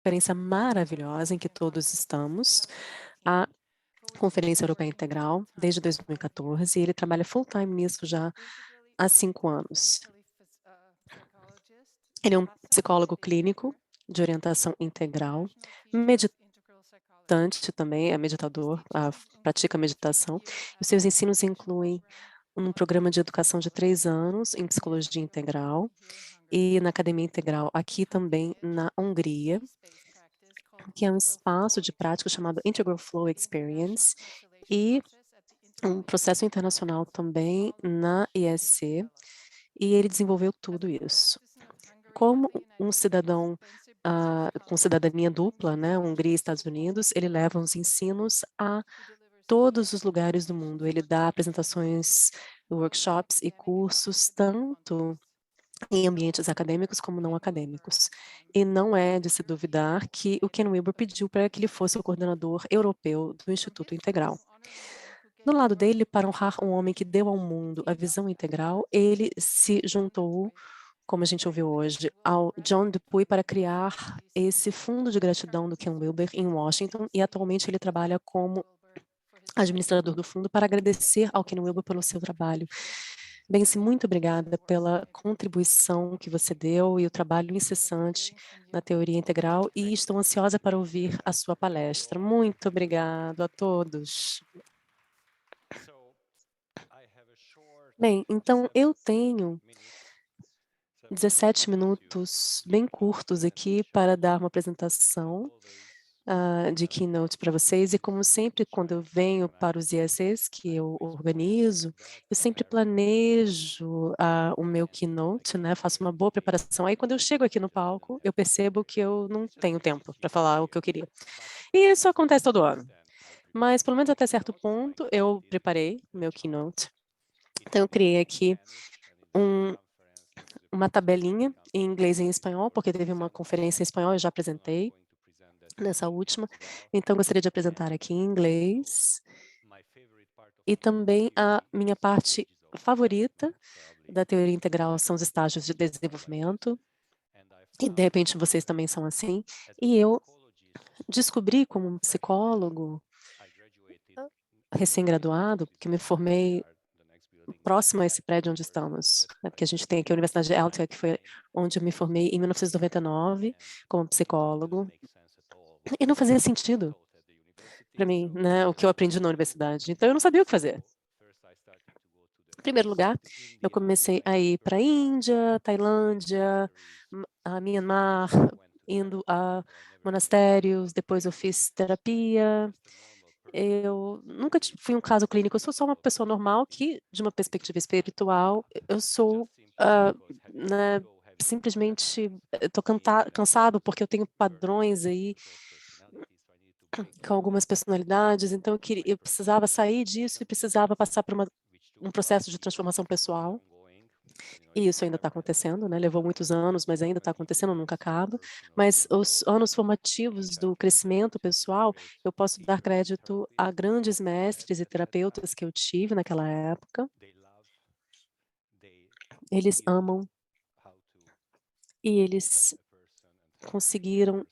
conferência maravilhosa em que todos estamos, a Conferência Europeia Integral, desde 2014, e ele trabalha full-time nisso já há 5 anos. Ele é um psicólogo clínico de orientação integral, meditante também, é meditador, pratica meditação. Os seus ensinos incluem um programa de educação de 3 anos em psicologia integral e na academia integral aqui também na Hungria, que é um espaço de prática chamado Integral Flow Experience e um processo internacional também na ISC, e ele desenvolveu tudo isso. Como um cidadão com cidadania dupla, né, Hungria e Estados Unidos, ele leva os ensinos a todos os lugares do mundo. Ele dá apresentações, workshops e cursos, tanto em ambientes acadêmicos como não acadêmicos. E não é de se duvidar que o Ken Wilber pediu para que ele fosse o coordenador europeu do Instituto Integral. Do lado dele, para honrar um homem que deu ao mundo a visão integral, ele se juntou, como a gente ouviu hoje, ao John Dupuy para criar esse fundo de gratidão do Ken Wilber em Washington, e atualmente ele trabalha como administrador do fundo para agradecer ao Ken Wilber pelo seu trabalho. Bence, muito obrigada pela contribuição que você deu e o trabalho incessante na teoria integral, e estou ansiosa para ouvir a sua palestra. Muito obrigado a todos. Bem, então eu tenho 17 minutos bem curtos aqui para dar uma apresentação de Keynote para vocês, e como sempre, quando eu venho para os ISEs que eu organizo, eu sempre planejo o meu Keynote, né, faço uma boa preparação. Aí quando eu chego aqui no palco, eu percebo que eu não tenho tempo para falar o que eu queria. E isso acontece todo ano. Mas pelo menos até certo ponto eu preparei o meu Keynote. Então eu criei aqui uma tabelinha em inglês e em espanhol, porque teve uma conferência em espanhol, eu já apresentei nessa última. Então, gostaria de apresentar aqui em inglês. E também a minha parte favorita da teoria integral são os estágios de desenvolvimento. E, de repente, vocês também são assim. E eu descobri como um psicólogo recém-graduado, que me formei próximo a esse prédio onde estamos, né, porque a gente tem aqui a Universidade de Altria, que foi onde eu me formei em 1999 como psicólogo, e não fazia sentido para mim, né, o que eu aprendi na universidade. Então eu não sabia o que fazer. Em primeiro lugar, eu comecei a ir para a Índia, Tailândia, a Myanmar, indo a monastérios, depois eu fiz terapia. Eu nunca fui um caso clínico, eu sou só uma pessoa normal que, de uma perspectiva espiritual, eu sou, né, simplesmente estou cansado porque eu tenho padrões aí com algumas personalidades, então eu precisava sair disso e precisava passar por um processo de transformação pessoal. E isso ainda está acontecendo, né? Levou muitos anos, mas ainda está acontecendo, nunca acaba. Mas os anos formativos do crescimento pessoal, eu posso dar crédito a grandes mestres e terapeutas que eu tive naquela época. Eles amam e eles conseguiram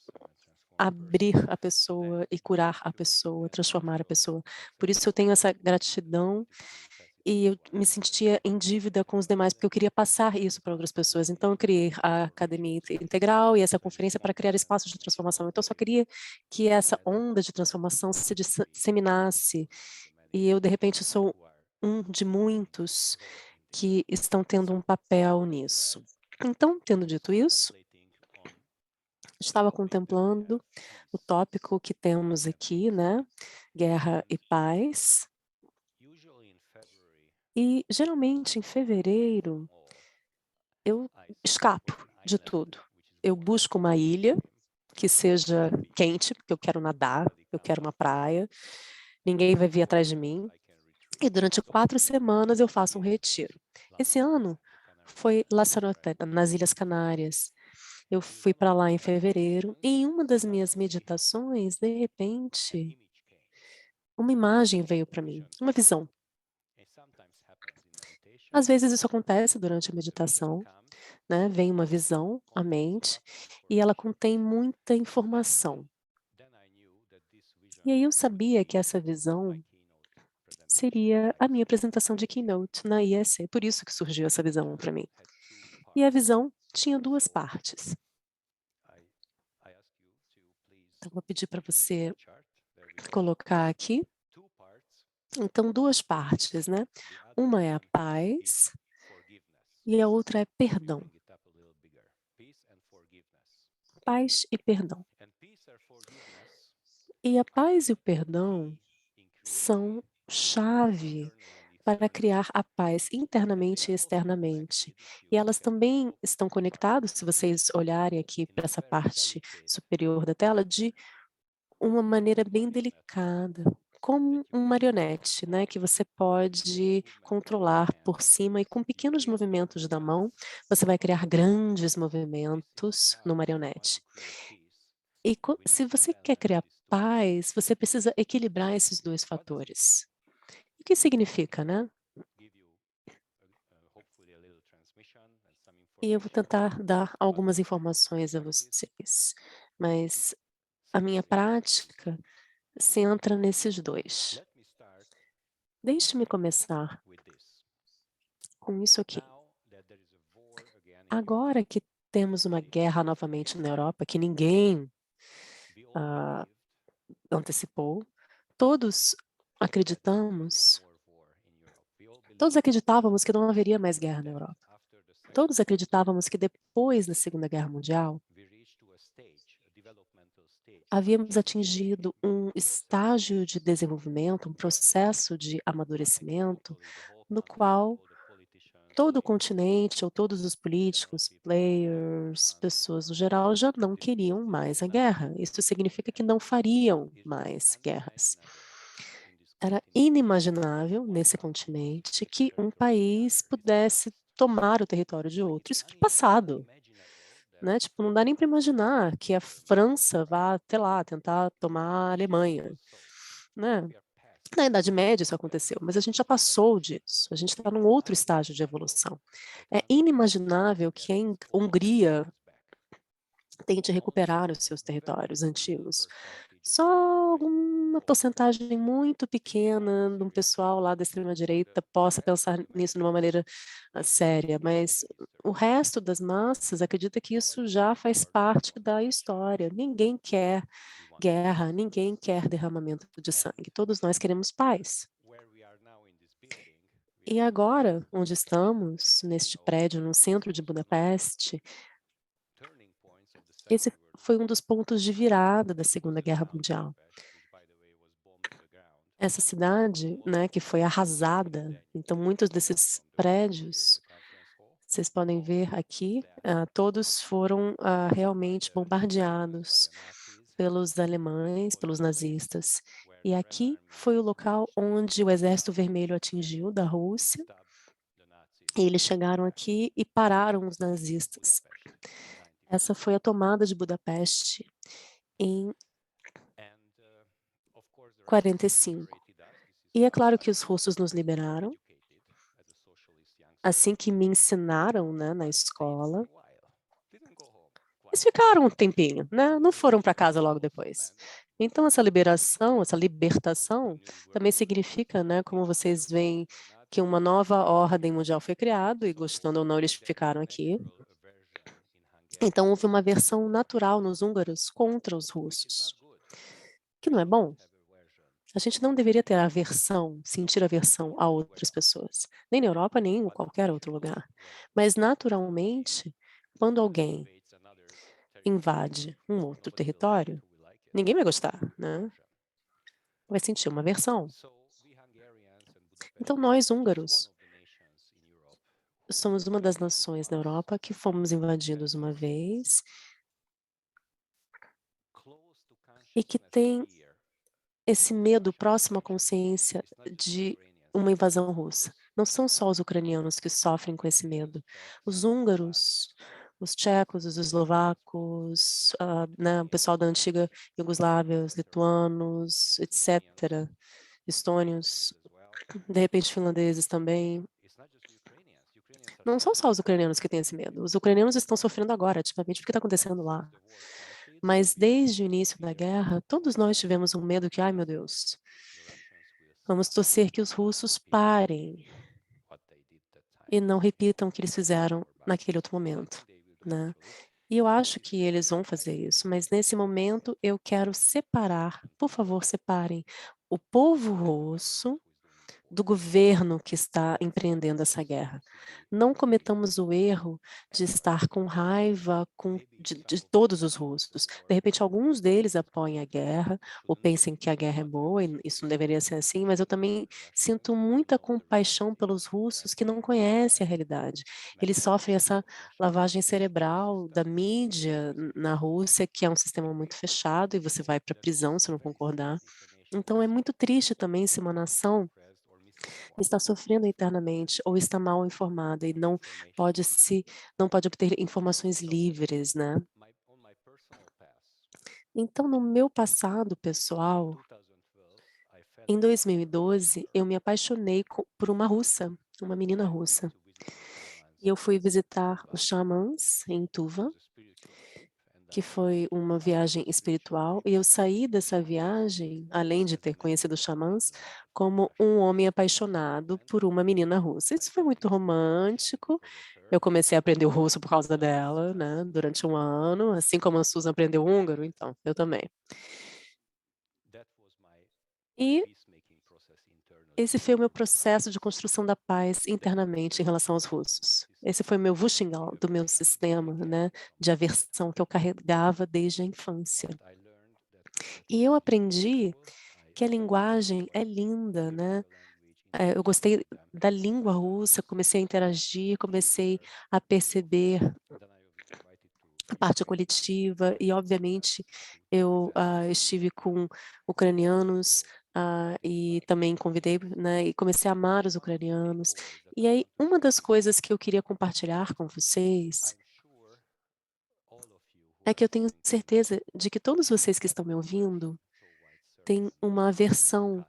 abrir a pessoa e curar a pessoa, transformar a pessoa. Por isso eu tenho essa gratidão e eu me sentia em dívida com os demais, porque eu queria passar isso para outras pessoas. Então, eu criei a Academia Integral e essa conferência para criar espaços de transformação. Então, eu só queria que essa onda de transformação se disseminasse. E eu, de repente, sou um de muitos que estão tendo um papel nisso. Então, tendo dito isso, estava contemplando o tópico que temos aqui, né? Guerra e paz. E, geralmente, em fevereiro, eu escapo de tudo. Eu busco uma ilha que seja quente, porque eu quero nadar, eu quero uma praia, ninguém vai vir atrás de mim. E durante 4 semanas eu faço um retiro. Esse ano foi Lanzarote, nas Ilhas Canárias. Eu fui para lá em fevereiro e em uma das minhas meditações, de repente, uma imagem veio para mim, uma visão. Às vezes isso acontece durante a meditação, né, vem uma visão à mente, e ela contém muita informação. E aí eu sabia que essa visão seria a minha apresentação de keynote na IEC, por isso que surgiu essa visão para mim. E a visão tinha 2 partes. Então vou pedir para você colocar aqui. Então 2 partes, né. Uma é a paz e a outra é perdão. Paz e perdão. E a paz e o perdão são chave para criar a paz internamente e externamente. E elas também estão conectadas, se vocês olharem aqui para essa parte superior da tela, de uma maneira bem delicada, como um marionete, né, que você pode controlar por cima e com pequenos movimentos da mão, você vai criar grandes movimentos no marionete. E se você quer criar paz, você precisa equilibrar esses 2 fatores. O que significa, né? E eu vou tentar dar algumas informações a vocês, mas a minha prática centra nesses 2. Deixe-me começar com isso aqui. Agora que temos uma guerra novamente na Europa, que ninguém, ah, antecipou, todos acreditamos todos acreditávamos que não haveria mais guerra na Europa. Todos acreditávamos que depois da Segunda Guerra Mundial, havíamos atingido um estágio de desenvolvimento, um processo de amadurecimento, no qual todo o continente ou todos os políticos, players, pessoas no geral, já não queriam mais a guerra. Isso significa que não fariam mais guerras. Era inimaginável nesse continente que um país pudesse tomar o território de outro. Isso é passado, né? Tipo, não dá nem para imaginar que a França vá até lá tentar tomar a Alemanha, né? Na Idade Média isso aconteceu, mas a gente já passou disso, a gente está num outro estágio de evolução. É inimaginável que a Hungria tente recuperar os seus territórios antigos. Só uma porcentagem muito pequena de um pessoal lá da extrema-direita possa pensar nisso de uma maneira, séria, mas o resto das massas acredita que isso já faz parte da história. Ninguém quer guerra, ninguém quer derramamento de sangue, todos nós queremos paz. E agora, onde estamos, neste prédio no centro de Budapeste, esse foi um dos pontos de virada da Segunda Guerra Mundial. Essa cidade, né, que foi arrasada, então muitos desses prédios, vocês podem ver aqui, todos foram, realmente bombardeados pelos alemães, pelos nazistas. E aqui foi o local onde o Exército Vermelho atingiu da Rússia, e eles chegaram aqui e pararam os nazistas. Essa foi a tomada de Budapeste em 45. E é claro que os russos nos liberaram, assim que me ensinaram, né, na escola. Eles ficaram um tempinho, né, não foram para casa logo depois. Então essa liberação, essa libertação, também significa, né, como vocês veem, que uma nova ordem mundial foi criada e gostando ou não eles ficaram aqui. Então houve uma versão natural nos húngaros contra os russos, que não é bom. A gente não deveria ter aversão, sentir aversão a outras pessoas, nem na Europa, nem em qualquer outro lugar. Mas naturalmente, quando alguém invade um outro território, ninguém vai gostar, né? Vai sentir uma aversão. Então nós húngaros somos uma das nações na Europa que fomos invadidos uma vez e que tem esse medo próximo à consciência de uma invasão russa. Não são só os ucranianos que sofrem com esse medo. Os húngaros, os tchecos, os eslovacos, né, o pessoal da antiga Iugoslávia, os lituanos, etc., estônios, de repente finlandeses também. não são só os ucranianos que têm esse medo, os ucranianos estão sofrendo agora, ativamente, porque está acontecendo lá. Mas desde o início da guerra, todos nós tivemos um medo que: "Ai, meu Deus, vamos torcer que os russos parem e não repitam o que eles fizeram naquele outro momento", né. E eu acho que eles vão fazer isso, mas nesse momento eu quero separar, por favor, separem o povo russo do governo que está empreendendo essa guerra. Não cometamos o erro de estar com raiva de todos os russos. De repente, alguns deles apoiem a guerra ou pensem que a guerra é boa e isso não deveria ser assim, mas eu também sinto muita compaixão pelos russos que não conhecem a realidade. Eles sofrem essa lavagem cerebral da mídia na Rússia, que é um sistema muito fechado e você vai para a prisão se não concordar. Então é muito triste também se uma nação está sofrendo internamente ou está mal informada e não pode obter informações livres, né. Então no meu passado pessoal, em 2012, eu me apaixonei por uma russa, uma menina russa. E eu fui visitar os xamãs em Tuva, que foi uma viagem espiritual, e eu saí dessa viagem, além de ter conhecido os xamãs, como um homem apaixonado por uma menina russa. Isso foi muito romântico, eu comecei a aprender o russo por causa dela, né, durante um ano, assim como a Susan aprendeu húngaro, então, eu também. E esse foi o meu processo de construção da paz internamente em relação aos russos. Esse foi o meu Wushingal do meu sistema, né, de aversão que eu carregava desde a infância. E eu aprendi que a linguagem é linda, né. Eu gostei da língua russa, comecei a interagir, comecei a perceber a parte coletiva e, obviamente, eu, estive com ucranianos, e também convidei, né, e comecei a amar os ucranianos. E aí, uma das coisas que eu queria compartilhar com vocês é que eu tenho certeza de que todos vocês que estão me ouvindo têm uma aversão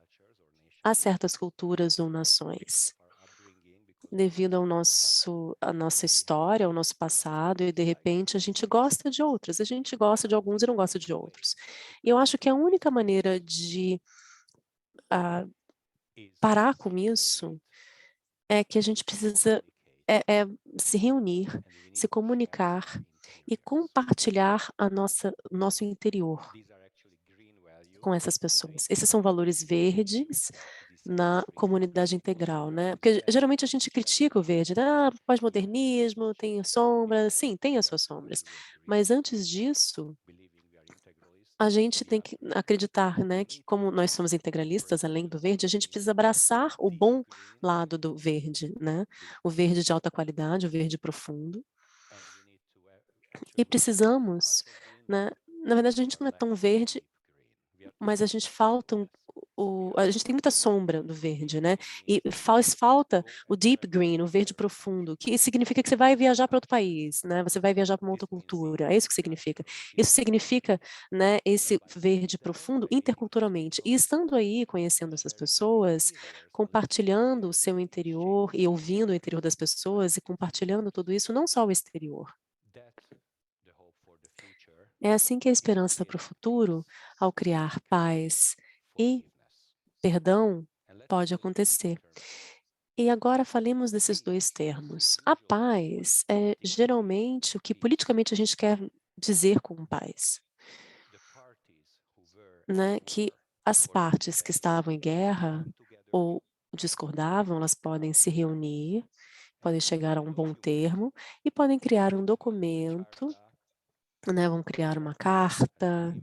a certas culturas ou nações, devido ao nosso à nossa história, ao nosso passado e de repente a gente gosta de outras, a gente gosta de alguns e não gosta de outros. E eu acho que a única maneira de, ah, parar com isso é que a gente precisa se reunir, se comunicar e compartilhar a nosso interior com essas pessoas. Esses são valores verdes na comunidade integral, né, porque geralmente a gente critica o verde, né, pós-modernismo, tem sombras, sim, tem as suas sombras, mas antes disso, a gente tem que acreditar, né, que como nós somos integralistas, além do verde, a gente precisa abraçar o bom lado do verde, né, o verde de alta qualidade, o verde profundo, e precisamos, né, na verdade a gente não é tão verde, mas a gente falta a gente tem muita sombra do verde, né, e faz falta o deep green, o verde profundo, que significa que você vai viajar para outro país, né, você vai viajar para uma outra cultura, é isso que significa. Isso significa, né, esse verde profundo interculturalmente. E estando aí, conhecendo essas pessoas, compartilhando o seu interior e ouvindo o interior das pessoas e compartilhando tudo isso, não só o exterior. É assim que a esperança para o futuro, ao criar paz e perdão, pode acontecer. E agora falemos desses 2 termos. A paz é geralmente o que politicamente a gente quer dizer com paz, né, que as partes que estavam em guerra ou discordavam, elas podem se reunir, podem chegar a um bom termo e podem criar um documento, né, vão criar uma carta,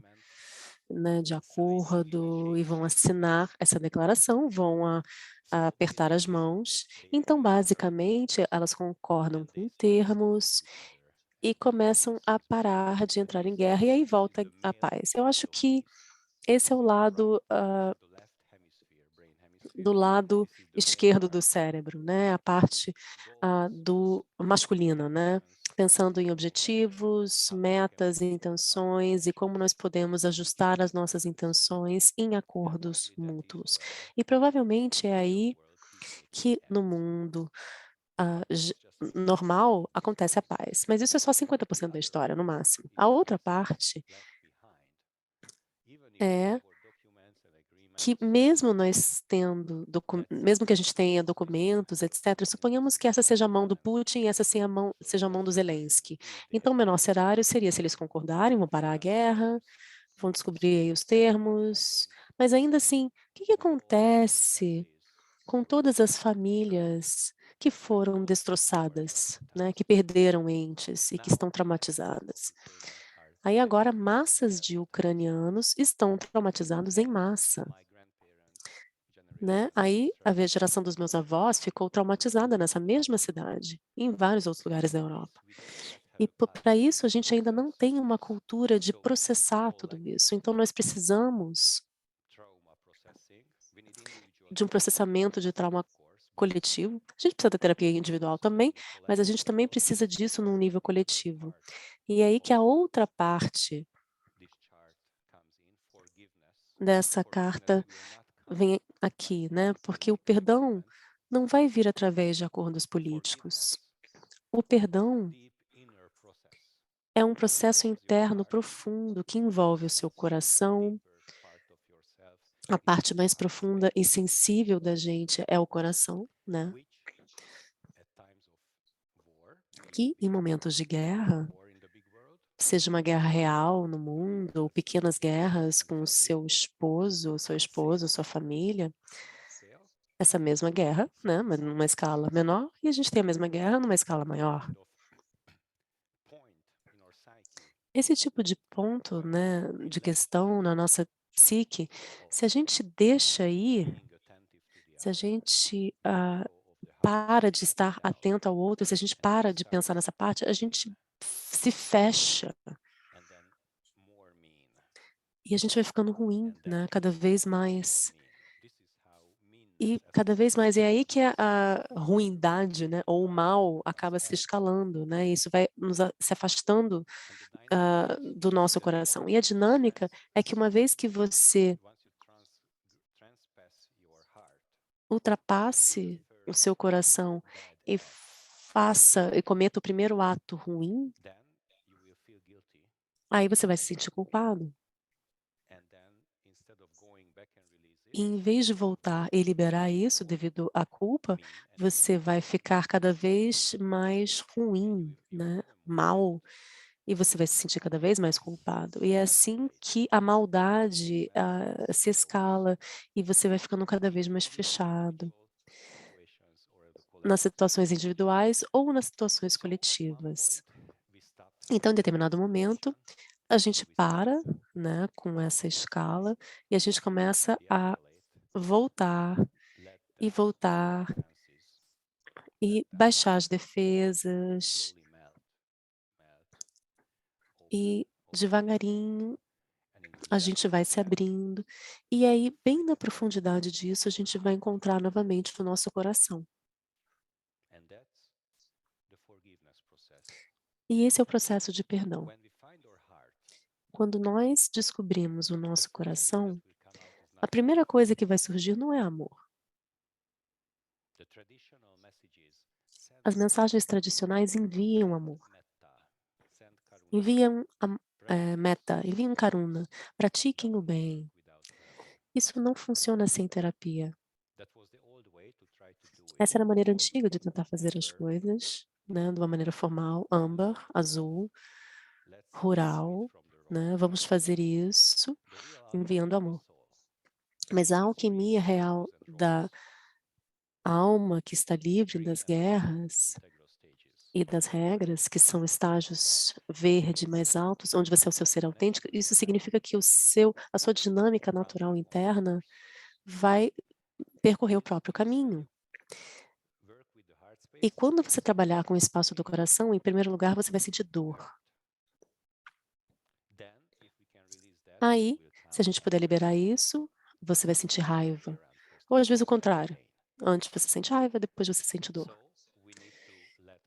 né, de acordo e vão assinar essa declaração, vão a apertar as mãos. Então, basicamente, elas concordam com termos e começam a parar de entrar em guerra e aí volta a paz. Eu acho que esse é o lado, do lado esquerdo do cérebro, né, a parte, do masculina, né, pensando em objetivos, metas e intenções e como nós podemos ajustar as nossas intenções em acordos mútuos. E provavelmente é aí que no mundo, normal, acontece a paz. Mas isso é só 50% da história, no máximo. A outra parte é que mesmo nós tendo mesmo que a gente tenha documentos, etc., suponhamos que essa seja a mão do Putin e essa seja a mão do Zelensky. Então, o menor cenário seria se eles concordarem, vão parar a guerra, vão descobrir aí os termos, mas ainda assim, o que que acontece com todas as famílias que foram destroçadas, né, que perderam entes e que estão traumatizadas? Aí agora massas de ucranianos estão traumatizados em massa, né? Aí a geração dos meus avós ficou traumatizada nessa mesma cidade, e em vários outros lugares da Europa. E para isso a gente ainda não tem uma cultura de processar tudo isso. Então nós precisamos de um processamento de trauma coletivo. A gente precisa da terapia individual também, mas a gente também precisa disso num nível coletivo. E é aí que a outra parte dessa carta vem aqui, né? Porque o perdão não vai vir através de acordos políticos. O perdão é um processo interno profundo que envolve o seu coração. A parte mais profunda e sensível da gente é o coração, né? Que em momentos de guerra, seja uma guerra real no mundo, ou pequenas guerras com o seu esposo, sua esposa, sua família, essa mesma guerra, né, mas numa escala menor, e a gente tem a mesma guerra numa escala maior. Esse tipo de ponto, né, de questão na nossa psique, se a gente deixa ir, se a gente para de estar atento ao outro, se a gente para de pensar nessa parte, a gente se fecha e a gente vai ficando ruim, né, cada vez mais. E cada vez mais, é aí que a ruindade, né, ou o mal acaba se escalando, né, isso vai se afastando do nosso coração. E a dinâmica é que uma vez que você ultrapasse o seu coração e faça e cometa o primeiro ato ruim, aí você vai se sentir culpado. E em vez de voltar e liberar isso devido à culpa, você vai ficar cada vez mais ruim, né, mal, e você vai se sentir cada vez mais culpado. E é assim que a maldade, se escala e você vai ficando cada vez mais fechado nas situações individuais ou nas situações coletivas. Então, em determinado momento, a gente para, né, com essa escala e a gente começa a voltar e voltar e baixar as defesas e devagarinho a gente vai se abrindo e aí bem na profundidade disso a gente vai encontrar novamente o nosso coração. E esse é o processo de perdão. Quando nós descobrimos o nosso coração, a primeira coisa que vai surgir não é amor. As mensagens tradicionais enviam amor, enviam meta, enviam karuna, pratiquem o bem. Isso não funciona sem terapia. Essa era a maneira antiga de tentar fazer as coisas, né, de uma maneira formal, âmbar, azul, rural, né, vamos fazer isso enviando amor. Mas a alquimia real da alma que está livre das guerras e das regras, que são estágios verde mais altos, onde você é o seu ser autêntico, isso significa que a sua dinâmica natural interna vai percorrer o próprio caminho. E quando você trabalhar com o espaço do coração, em primeiro lugar, você vai sentir dor. Aí, se a gente puder liberar isso, você vai sentir raiva. Ou às vezes o contrário. Antes você sente raiva, depois você sente dor.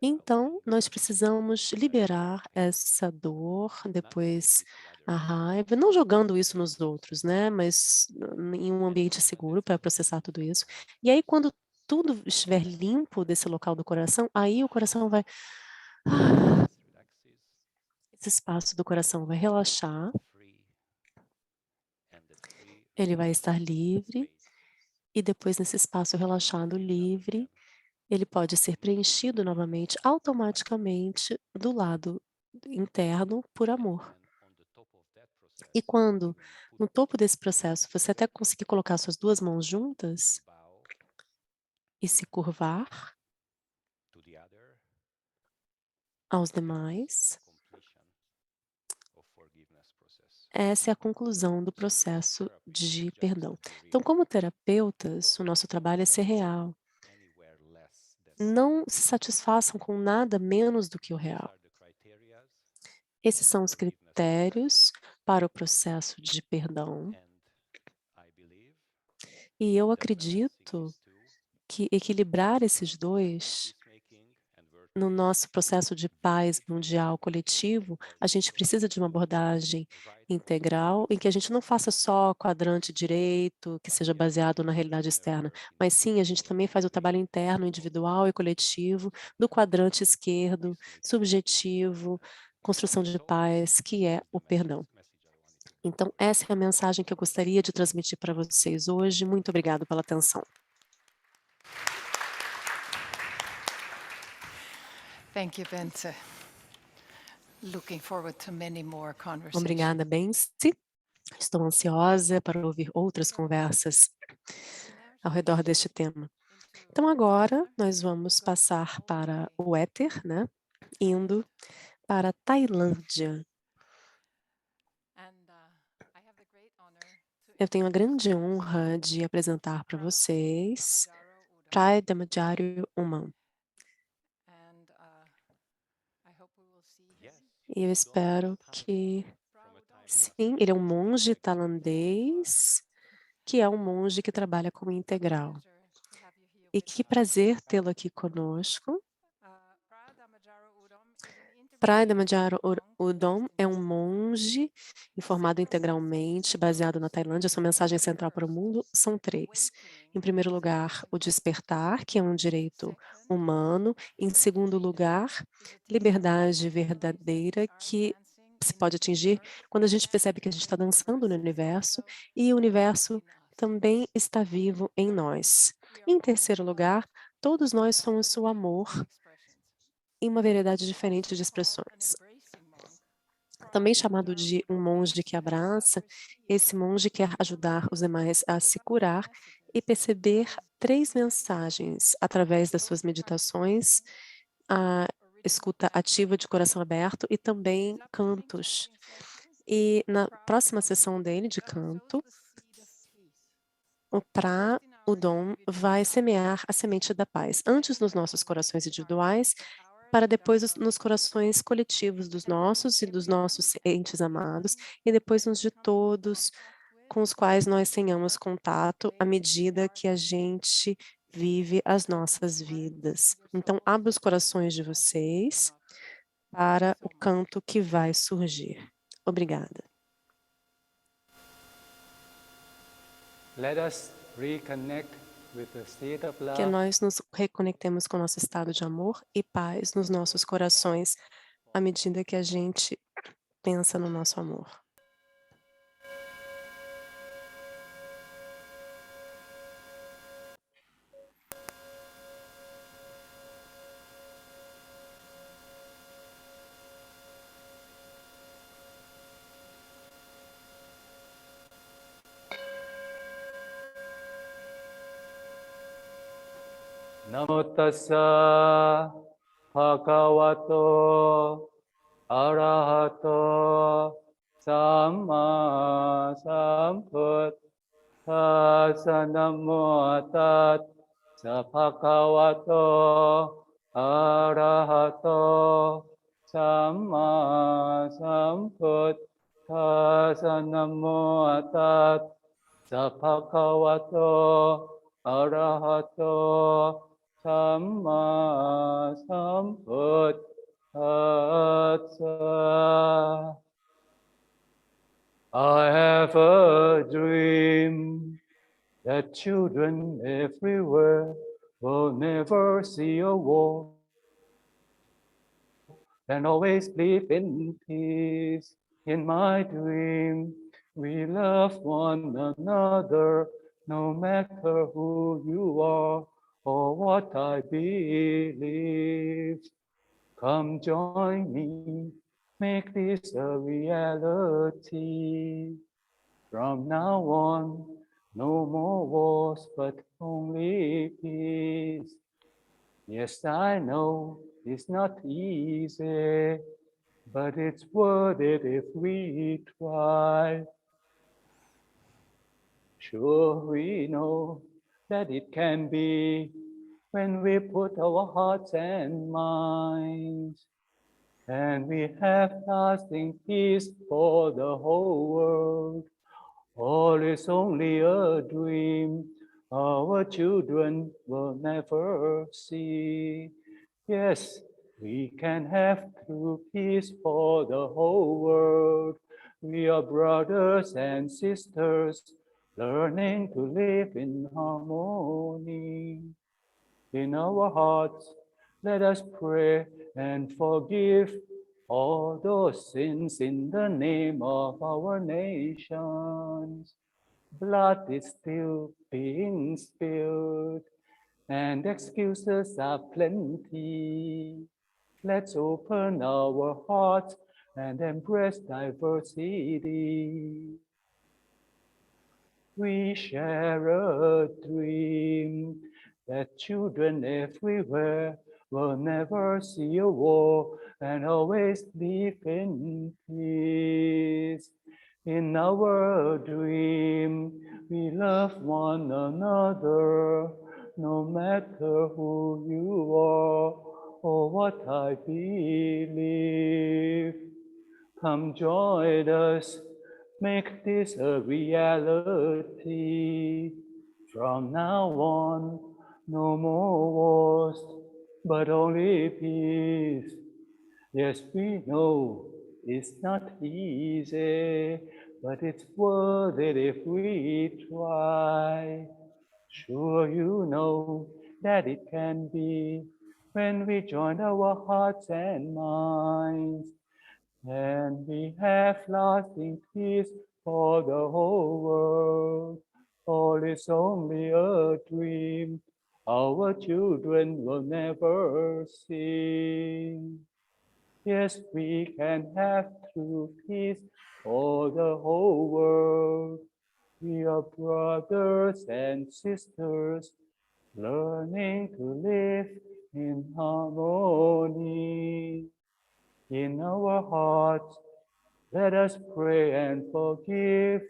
Então, nós precisamos liberar essa dor, depois a raiva, não jogando isso nos outros, né, mas em um ambiente seguro para processar tudo isso. E aí, quando tudo estiver limpo desse local do coração, aí o coração vai esse espaço do coração vai relaxar, ele vai estar livre, e depois nesse espaço relaxado, livre, ele pode ser preenchido novamente, automaticamente, do lado interno, por amor. E quando, no topo desse processo, você até conseguir colocar suas 2 mãos juntas e se curvar aos demais, essa é a conclusão do processo de perdão. Então, como terapeutas, o nosso trabalho é ser real. Não se satisfaçam com nada menos do que o real. Esses são os critérios para o processo de perdão. E eu acredito que equilibrar esses dois, no nosso processo de paz mundial coletivo, a gente precisa de uma abordagem integral, em que a gente não faça só quadrante direito, que seja baseado na realidade externa, mas sim, a gente também faz o trabalho interno, individual e coletivo, do quadrante esquerdo, subjetivo, construção de paz, que é o perdão. Então, essa é a mensagem que eu gostaria de transmitir para vocês hoje. Muito obrigado pela atenção. Thank you, Bente. Looking forward to many more conversations. Obrigada, Bence. Estou ansiosa para ouvir outras conversas ao redor deste tema. Então, agora nós vamos passar para o éter, né? Indo para a Tailândia. Eu tenho a grande honra de apresentar para vocês Prai Dhammajaru Uman. E eu espero que sim, ele é um monge tailandês, que é um monge que trabalha como integral. E que prazer tê-lo aqui conosco. Prai Dhammajaru Udom é um monge informado integralmente, baseado na Tailândia. Sua mensagem central para o mundo são 3. Em primeiro lugar, o despertar, que é um direito humano. Em segundo lugar, liberdade verdadeira, que se pode atingir quando a gente percebe que a gente está dançando no universo e o universo também está vivo em nós. Em terceiro lugar, todos nós somos o amor em uma variedade diferente de expressões. Também chamado de um monge que abraça, esse monge quer ajudar os demais a se curar e perceber 3 mensagens através das suas meditações, a escuta ativa de coração aberto e também cantos. E na próxima sessão dele de canto, o Pra Udom vai semear a semente da paz, antes nos nossos corações individuais, para depois nos corações coletivos dos nossos e dos nossos entes amados, e depois nos de todos com os quais nós tenhamos contato à medida que a gente vive as nossas vidas. Então, abra os corações de vocês para o canto que vai surgir. Obrigada. Let us reconnect with the state of Que love. nós nos reconectemos com o nosso estado de amor e paz nos nossos corações à medida que a gente pensa no nosso amor. Namo tassa bhagavato arahato samma sambuddhassa. Namo tassa bhagavato arahato samma sambuddhassa. Namo tassa bhagavato arahato samma sambuddhassa. I have a dream that children everywhere will never see a war, and always live in peace. In my dream, we love one another, no matter who you are or what I believe. Come join me, make this a reality. From now on, no more wars, but only peace. Yes, I know it's not easy, but it's worth it if we try. Sure, we know that it can be when we put our hearts and minds, and we have lasting peace for the whole world. All is only a dream our children will never see. Yes, we can have true peace for the whole world. We are brothers and sisters, learning to live in harmony. In our hearts, let us pray and forgive all those sins in the name of our nations. Blood is still being spilled, and excuses are plenty. Let's open our hearts and embrace diversity. We share a dream that children everywhere will never see a war and always live in peace. In our dream, we love one another, no matter who you are or what I believe. Come join us, make this a reality. From now on, no more wars, but only peace. Yes, we know it's not easy, but it's worth it if we try. Sure, you know that it can be when we join our hearts and minds, and we have lasting peace for the whole world. All is only a dream our children will never see. Yes, we can have true peace for the whole world. We are brothers and sisters, learning to live in harmony. In our hearts, let us pray and forgive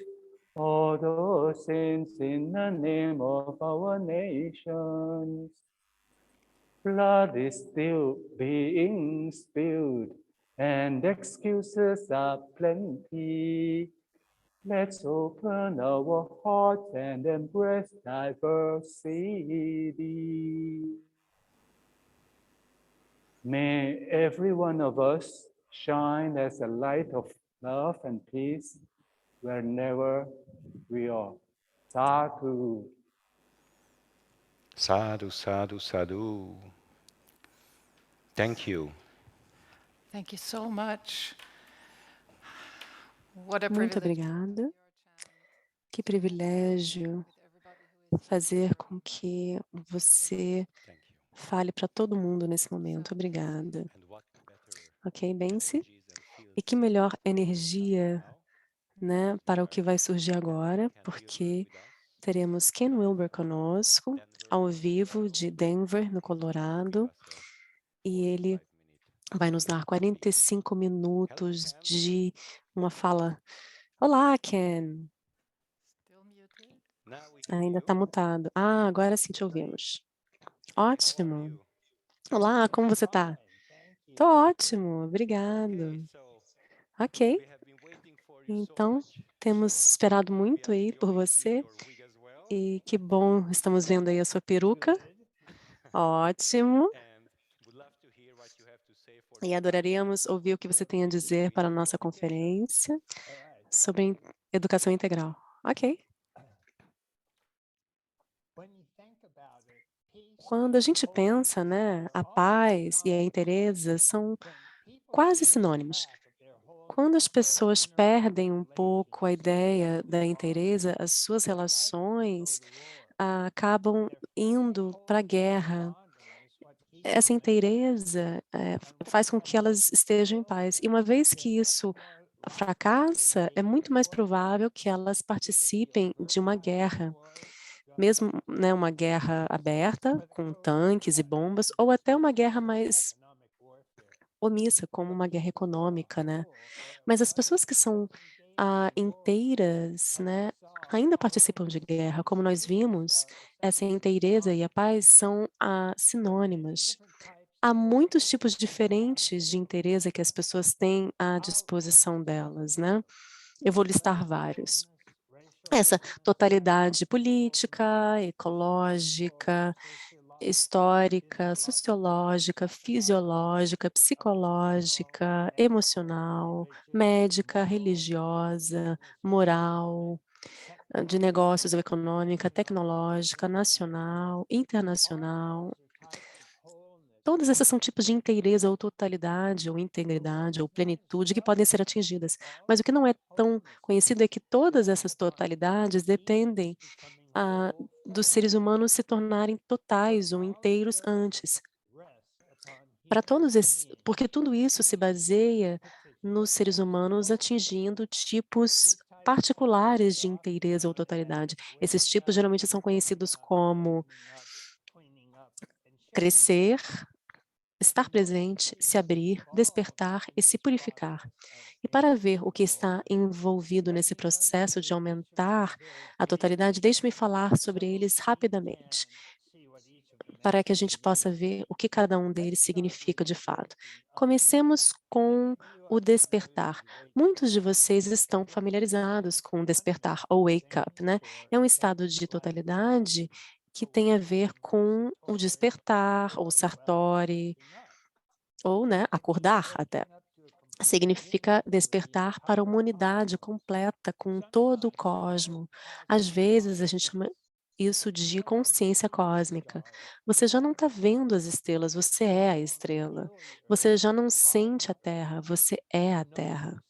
all those sins in the name of our nations. Blood is still being spilled, and excuses are plenty. Let's open our hearts and embrace diversity. May every one of us shine as a light of love and peace wherever we are. Sadhu. Sadhu, sadhu, sadhu. Thank you. Thank you so much. What a Muito privilege. obrigada. Que privilégio fazer com que você Thank you. fale para todo mundo nesse momento. Obrigada. And what better Ok, Benci? energies and fields E que melhor energia, now? né, para o que vai surgir agora, porque teremos Ken Wilber conosco, ao vivo de Denver, no Colorado, e ele vai nos dar 45 minutos de uma fala. Olá, Ken. Still muted? Now we hear Ainda you. está mutado. Ah, agora sim te ouvimos. Ótimo. Olá, como você está? Tô ótimo, obrigado. Ok, então temos esperado muito aí por você e que bom, estamos vendo aí a sua peruca. Ótimo. E adoraríamos ouvir o que você tem a dizer para a nossa conferência sobre educação integral. Ok. Quando a gente pensa, né, a paz e a inteireza são quase sinônimos. Quando as pessoas perdem um pouco a ideia da inteireza, as suas relações acabam indo para a guerra. Essa inteireza, faz com que elas estejam em paz. E uma vez que isso fracassa, é muito mais provável que elas participem de uma guerra, mesmo, né, uma guerra aberta, com tanques e bombas, ou até uma guerra mais omissa, como uma guerra econômica, né. Mas as pessoas que são, inteiras, né, ainda participam de guerra. Como nós vimos, essa inteireza e a paz são, sinônimas. Há muitos tipos diferentes de inteireza que as pessoas têm à disposição delas, né. Eu vou listar vários. Essa totalidade política, ecológica, histórica, sociológica, fisiológica, psicológica, emocional, médica, religiosa, moral, de negócios ou econômica, tecnológica, nacional, internacional. Todas essas são tipos de inteireza ou totalidade ou integridade ou plenitude que podem ser atingidas. Mas o que não é tão conhecido é que todas essas totalidades dependem, ah, dos seres humanos se tornarem totais ou inteiros antes. Para todos esses porque tudo isso se baseia nos seres humanos atingindo tipos particulares de inteireza ou totalidade. Esses tipos geralmente são conhecidos como crescer, estar presente, se abrir, despertar e se purificar. E para ver o que está envolvido nesse processo de aumentar a totalidade, deixe-me falar sobre eles rapidamente, para que a gente possa ver o que cada um deles significa de fato. Comecemos com o despertar. Muitos de vocês estão familiarizados com o despertar, ou wake up, né? É um estado de totalidade que tem a ver com o despertar, ou Sartori, ou, né, acordar até. Significa despertar para uma unidade completa com todo o cosmo. Às vezes a gente chama isso de consciência cósmica. Você já não está vendo as estrelas, você é a estrela. Você já não sente a Terra, você é a Terra.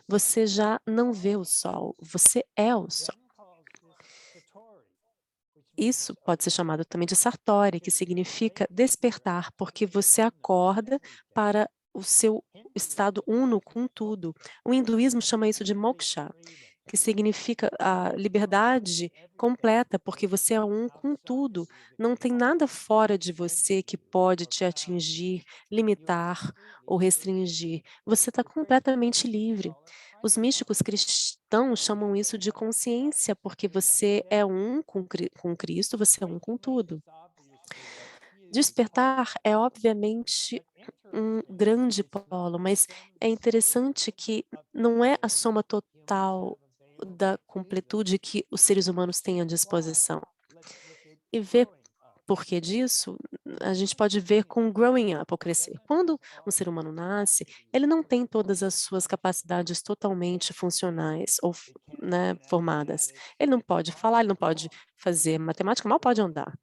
Você já não vê o Sol, você é o Sol. Isso pode ser chamado também de Sartori, que significa despertar, porque você acorda para o seu estado uno com tudo. O hinduísmo chama isso de moksha, que significa a liberdade completa, porque você é um com tudo. Não tem nada fora de você que pode te atingir, limitar ou restringir. Você está completamente livre. Os místicos cristãos chamam isso de consciência, porque você é um com Cristo, você é um com tudo. Despertar é obviamente um grande polo, mas é interessante que não é a soma total da completude que os seres humanos têm à disposição. E ver porquê disso, a gente pode ver com growing up, ou crescer. Quando um ser humano nasce, ele não tem todas as suas capacidades totalmente funcionais ou né, formadas. Ele não pode falar, ele não pode fazer matemática, mal pode andar.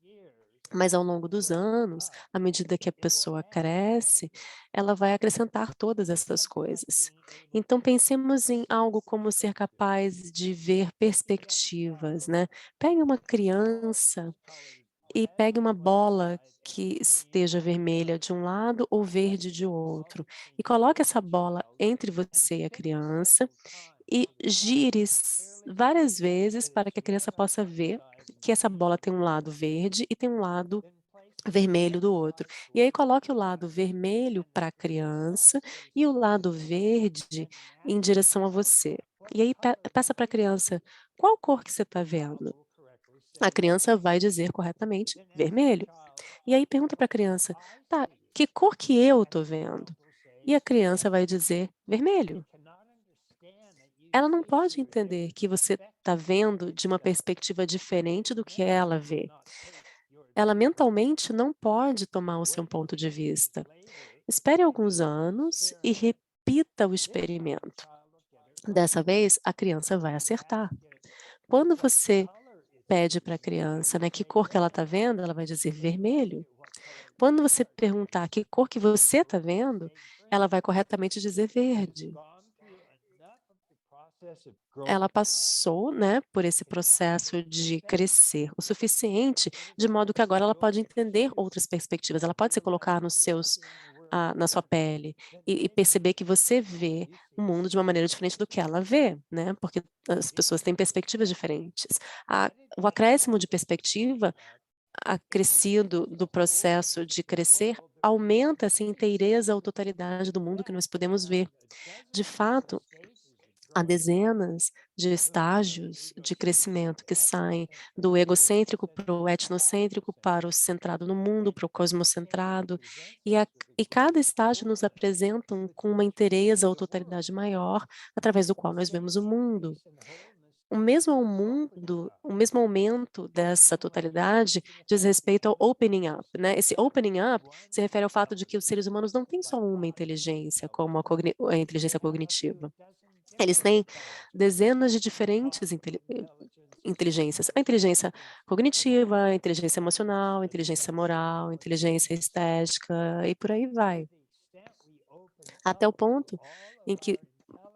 Mas ao longo dos anos, à medida que a pessoa cresce, ela vai acrescentar todas essas coisas. Então pensemos em algo como ser capaz de ver perspectivas, né. Pegue uma criança e pegue uma bola que esteja vermelha de um lado ou verde de outro, e coloque essa bola entre você e a criança e gire várias vezes para que a criança possa ver que essa bola tem um lado verde e tem um lado vermelho do outro. E aí coloque o lado vermelho para a criança e o lado verde em direção a você. E aí peça para a criança: "Qual cor que você está vendo?". A criança vai dizer corretamente: "Vermelho". E aí pergunta para a criança: "Tá, que cor que eu estou vendo?". E a criança vai dizer: "Vermelho". Ela não pode entender que você está vendo de uma perspectiva diferente do que ela vê. Ela mentalmente não pode tomar o seu ponto de vista. Espere alguns anos e repita o experimento. Dessa vez, a criança vai acertar. Quando você pede para a criança, né, que cor que ela está vendo, ela vai dizer vermelho. Quando você perguntar que cor que você está vendo, ela vai corretamente dizer verde. Ela passou, né, por esse processo de crescer o suficiente, de modo que agora ela pode entender outras perspectivas, ela pode se colocar na sua pele e perceber que você vê o mundo de uma maneira diferente do que ela vê, né, porque as pessoas têm perspectivas diferentes. O acréscimo de perspectiva acrescido do processo de crescer aumenta essa inteireza ou totalidade do mundo que nós podemos ver. De fato, há dezenas de estágios de crescimento que saem do egocêntrico para o etnocêntrico, para o centrado no mundo, para o cosmocentrado, e cada estágio nos apresentam com uma inteireza ou totalidade maior, através do qual nós vemos o mundo. O mesmo aumento dessa totalidade diz respeito ao opening up, né? Esse opening up se refere ao fato de que os seres humanos não têm só uma inteligência, como a inteligência cognitiva. Eles têm dezenas de diferentes inteligências. A inteligência cognitiva, a inteligência emocional, a inteligência moral, a inteligência estética e por aí vai. Até o ponto em que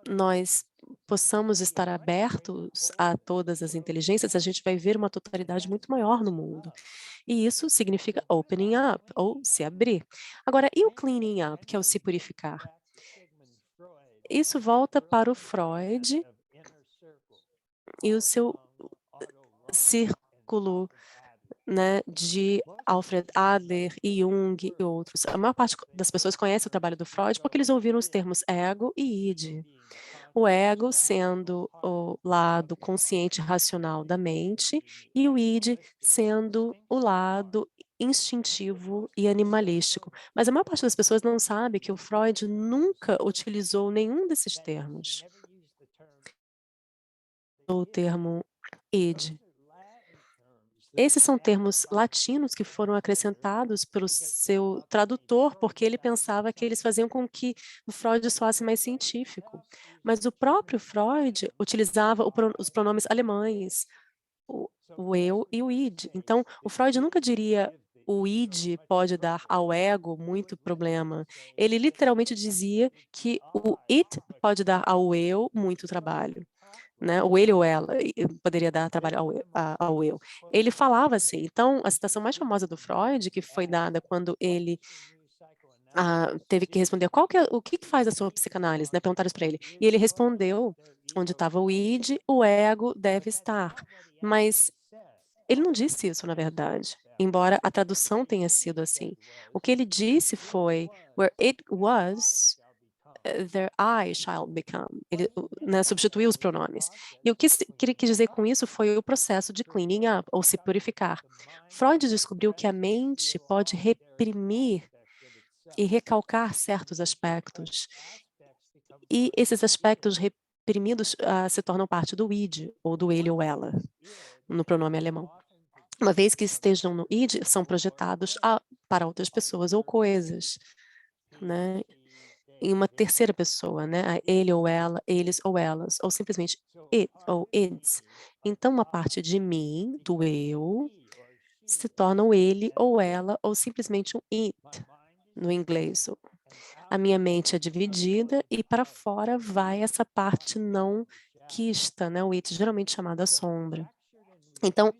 nós possamos estar abertos a todas as inteligências, a gente vai ver uma totalidade muito maior no mundo. E isso significa opening up, ou se abrir. Agora, e o cleaning up, que é o se purificar? Isso volta para o Freud e o seu círculo, né, de Alfred Adler e Jung e outros. A maior parte das pessoas conhece o trabalho do Freud porque eles ouviram os termos ego e id. O ego sendo o lado consciente e racional da mente e o id sendo o lado instintivo e animalístico. Mas a maior parte das pessoas não sabe que o Freud nunca utilizou nenhum desses termos. O termo id. Esses são termos latinos que foram acrescentados pelo seu tradutor, porque ele pensava que eles faziam com que o Freud soasse mais científico. Mas o próprio Freud utilizava os pronomes alemães, o, o eu e o id. Então, o Freud nunca diria o id pode dar ao ego muito problema. Ele literalmente dizia que o it pode dar ao eu muito trabalho, né, ou ele ou ela, poderia dar trabalho ao eu. Ele falava assim, então a citação mais famosa do Freud, que foi dada quando ele teve que responder o que faz a sua psicanálise, né, perguntaram isso para ele, e ele respondeu, onde estava o id, o ego deve estar, mas ele não disse isso na verdade, embora a tradução tenha sido assim. O que ele disse foi, where it was, their I shall become. Ele, né, substituiu os pronomes. E o que ele quis dizer com isso foi o processo de cleaning up, ou se purificar. Freud descobriu que a mente pode reprimir e recalcar certos aspectos. E esses aspectos reprimidos se tornam parte do id, ou do ele ou ela, no pronome alemão. Uma vez que estejam no id, são projetados para outras pessoas ou coisas, né? Em uma terceira pessoa, né? Ele ou ela, eles ou elas, ou simplesmente it ou ids. Então, uma parte de mim, do eu, se torna o ele ou ela, ou simplesmente um it, no inglês. A minha mente é dividida e para fora vai essa parte não quista, né? O it, geralmente chamada sombra. Então,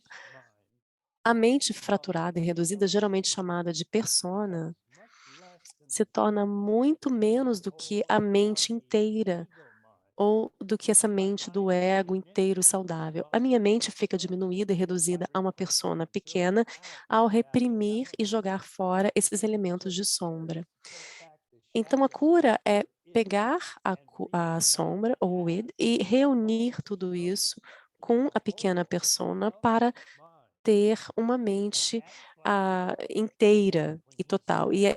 a mente fraturada e reduzida, geralmente chamada de persona, se torna muito menos do que a mente inteira, ou do que essa mente do ego inteiro saudável. A minha mente fica diminuída e reduzida a uma persona pequena ao reprimir e jogar fora esses elementos de sombra. Então a cura é pegar a sombra, ou o id, e reunir tudo isso com a pequena persona para ter uma mente inteira e total. E é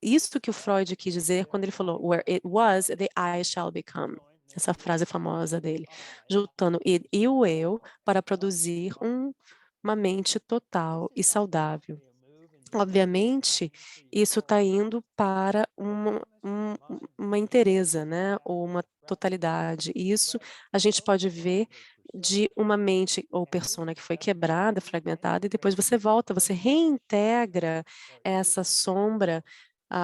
isso que o Freud quis dizer quando ele falou, where it was, the I shall become. Essa frase famosa dele, juntando id e o eu para produzir uma mente total e saudável. Obviamente, isso está indo para uma inteireza, né, ou uma totalidade. E isso a gente pode ver de uma mente ou persona que foi quebrada, fragmentada, e depois você volta, você reintegra essa sombra,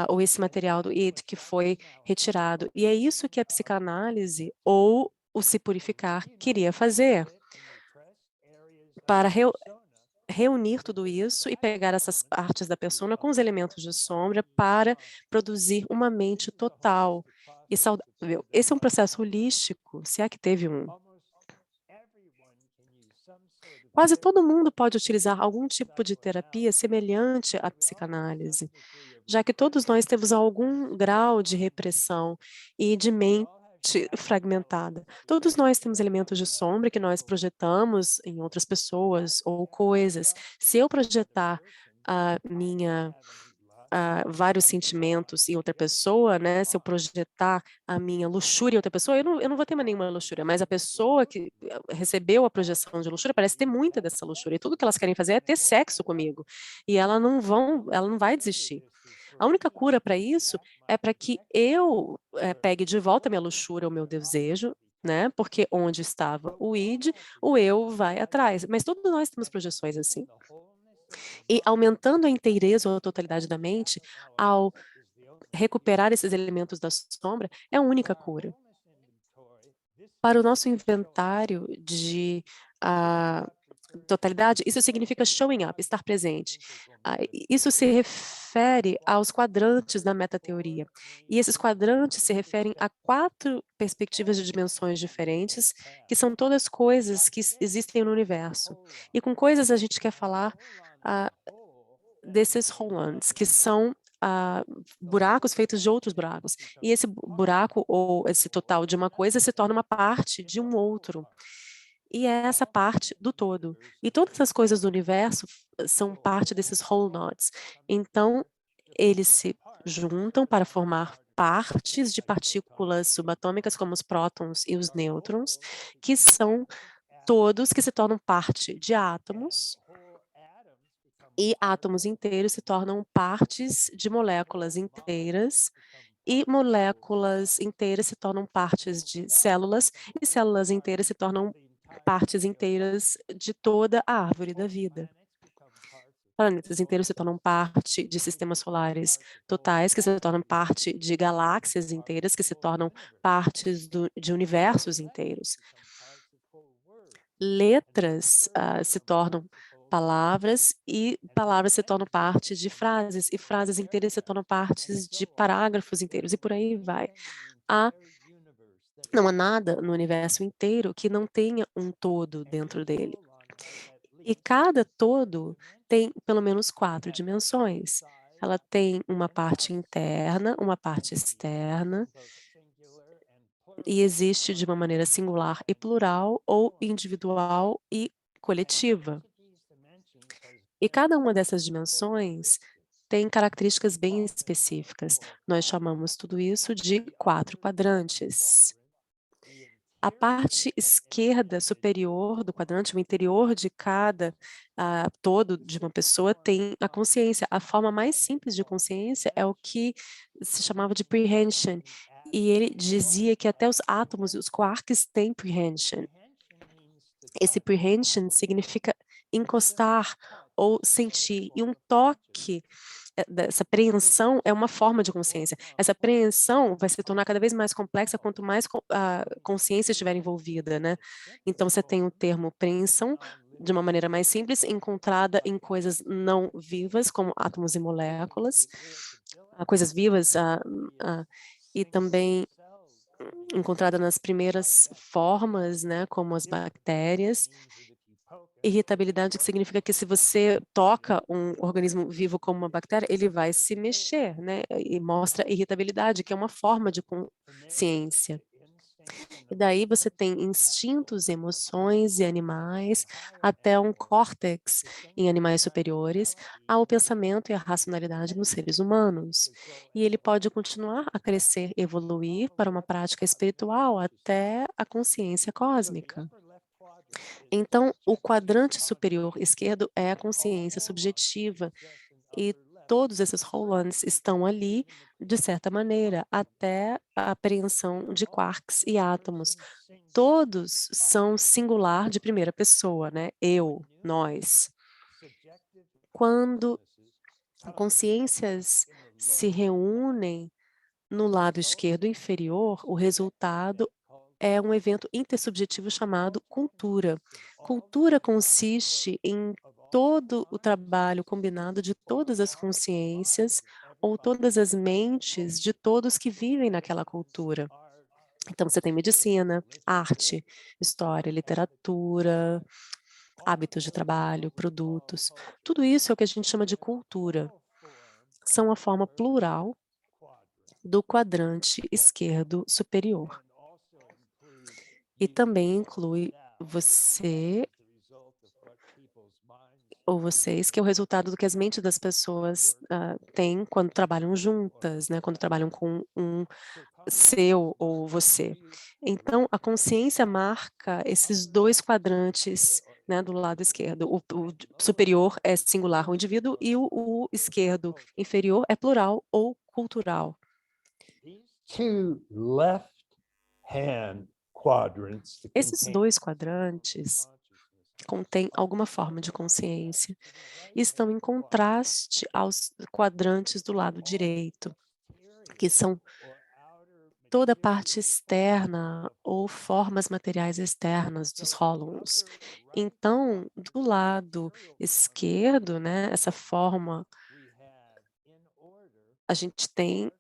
ou esse material do id que foi retirado. E é isso que a psicanálise ou o se purificar queria fazer, para reunir tudo isso e pegar essas partes da persona com os elementos de sombra para produzir uma mente total e saudável. Esse é um processo holístico, se é que teve um. Quase todo mundo pode utilizar algum tipo de terapia semelhante à psicanálise, já que todos nós temos algum grau de repressão e de mente fragmentada. Todos nós temos elementos de sombra que nós projetamos em outras pessoas ou coisas. Se eu projetar a minha vários sentimentos em outra pessoa, né, se eu projetar a minha luxúria em outra pessoa, eu não vou ter mais nenhuma luxúria, mas a pessoa que recebeu a projeção de luxúria parece ter muita dessa luxúria, e tudo que elas querem fazer é ter sexo comigo, e ela não vai desistir. A única cura para isso é para que eu, pegue de volta a minha luxúria, o meu desejo, né, porque onde estava o id, o eu vai atrás, mas todos nós temos projeções assim. E aumentando a inteireza ou a totalidade da mente, ao recuperar esses elementos da sombra, é a única cura. Para o nosso inventário de totalidade, isso significa showing up, estar presente. Isso se refere aos quadrantes da metateoria. E esses quadrantes se referem a 4 perspectivas de dimensões diferentes, que são todas coisas que existem no universo. E com coisas a gente quer falar desses Hollands, que são buracos feitos de outros buracos. E esse buraco ou esse total de uma coisa se torna uma parte de um outro. E é essa parte do todo. E todas as coisas do universo são parte desses whole knots. Então, eles se juntam para formar partes de partículas subatômicas, como os prótons e os nêutrons, que são todos que se tornam parte de átomos, e átomos inteiros se tornam partes de moléculas inteiras, e moléculas inteiras se tornam partes de células, e células inteiras se tornam partes inteiras de toda a árvore da vida. Planetas inteiros se tornam parte de sistemas solares totais, que se tornam parte de galáxias inteiras, que se tornam partes de universos inteiros. Letras se tornam palavras, e palavras se tornam parte de frases, e frases inteiras se tornam partes de parágrafos inteiros, e por aí vai. Não há nada no universo inteiro que não tenha um todo dentro dele. E cada todo tem pelo menos 4 dimensões. Ela tem uma parte interna, uma parte externa, e existe de uma maneira singular e plural, ou individual e coletiva. E cada uma dessas dimensões tem características bem específicas. Nós chamamos tudo isso de 4 quadrantes. A parte esquerda superior do quadrante, o interior de cada todo de uma pessoa, tem a consciência. A forma mais simples de consciência é o que se chamava de prehension, e ele dizia que até os átomos, os quarks, têm prehension. Esse prehension significa encostar ou sentir, e um toque dessa preensão é uma forma de consciência. Essa preensão vai se tornar cada vez mais complexa quanto mais a consciência estiver envolvida, né? Então, você tem o termo preensão, de uma maneira mais simples, encontrada em coisas não vivas, como átomos e moléculas, coisas vivas, e também encontrada nas primeiras formas, né, como as bactérias. Irritabilidade, que significa que se você toca um organismo vivo como uma bactéria, ele vai se mexer, né? E mostra irritabilidade, que é uma forma de consciência. E daí você tem instintos, emoções e animais, até um córtex em animais superiores, ao pensamento e a racionalidade nos seres humanos. E ele pode continuar a crescer, evoluir para uma prática espiritual até a consciência cósmica. Então, o quadrante superior esquerdo é a consciência subjetiva, E todos esses roll-ons estão ali, de certa maneira, até a apreensão de quarks e átomos. Todos são singular de primeira pessoa, né? Eu, nós. Quando consciências se reúnem no lado esquerdo inferior, o resultado é um evento intersubjetivo chamado cultura. Cultura consiste em todo o trabalho combinado de todas as consciências ou todas as mentes de todos que vivem naquela cultura. Então, você tem medicina, arte, história, literatura, hábitos de trabalho, produtos. Tudo isso é o que a gente chama de cultura. São a forma plural do quadrante esquerdo superior. E também inclui você ou vocês, que é o resultado do que as mentes das pessoas têm quando trabalham juntas, né? Quando trabalham com um seu ou você. Então, a consciência marca esses dois quadrantes, né, do lado esquerdo. O superior é singular, o indivíduo, e o esquerdo inferior é plural ou cultural. Esses dois quadrantes contêm alguma forma de consciência e estão em contraste aos quadrantes do lado direito, que são toda a parte externa ou formas materiais externas dos holons. Então, do lado esquerdo, né, essa forma, a gente tem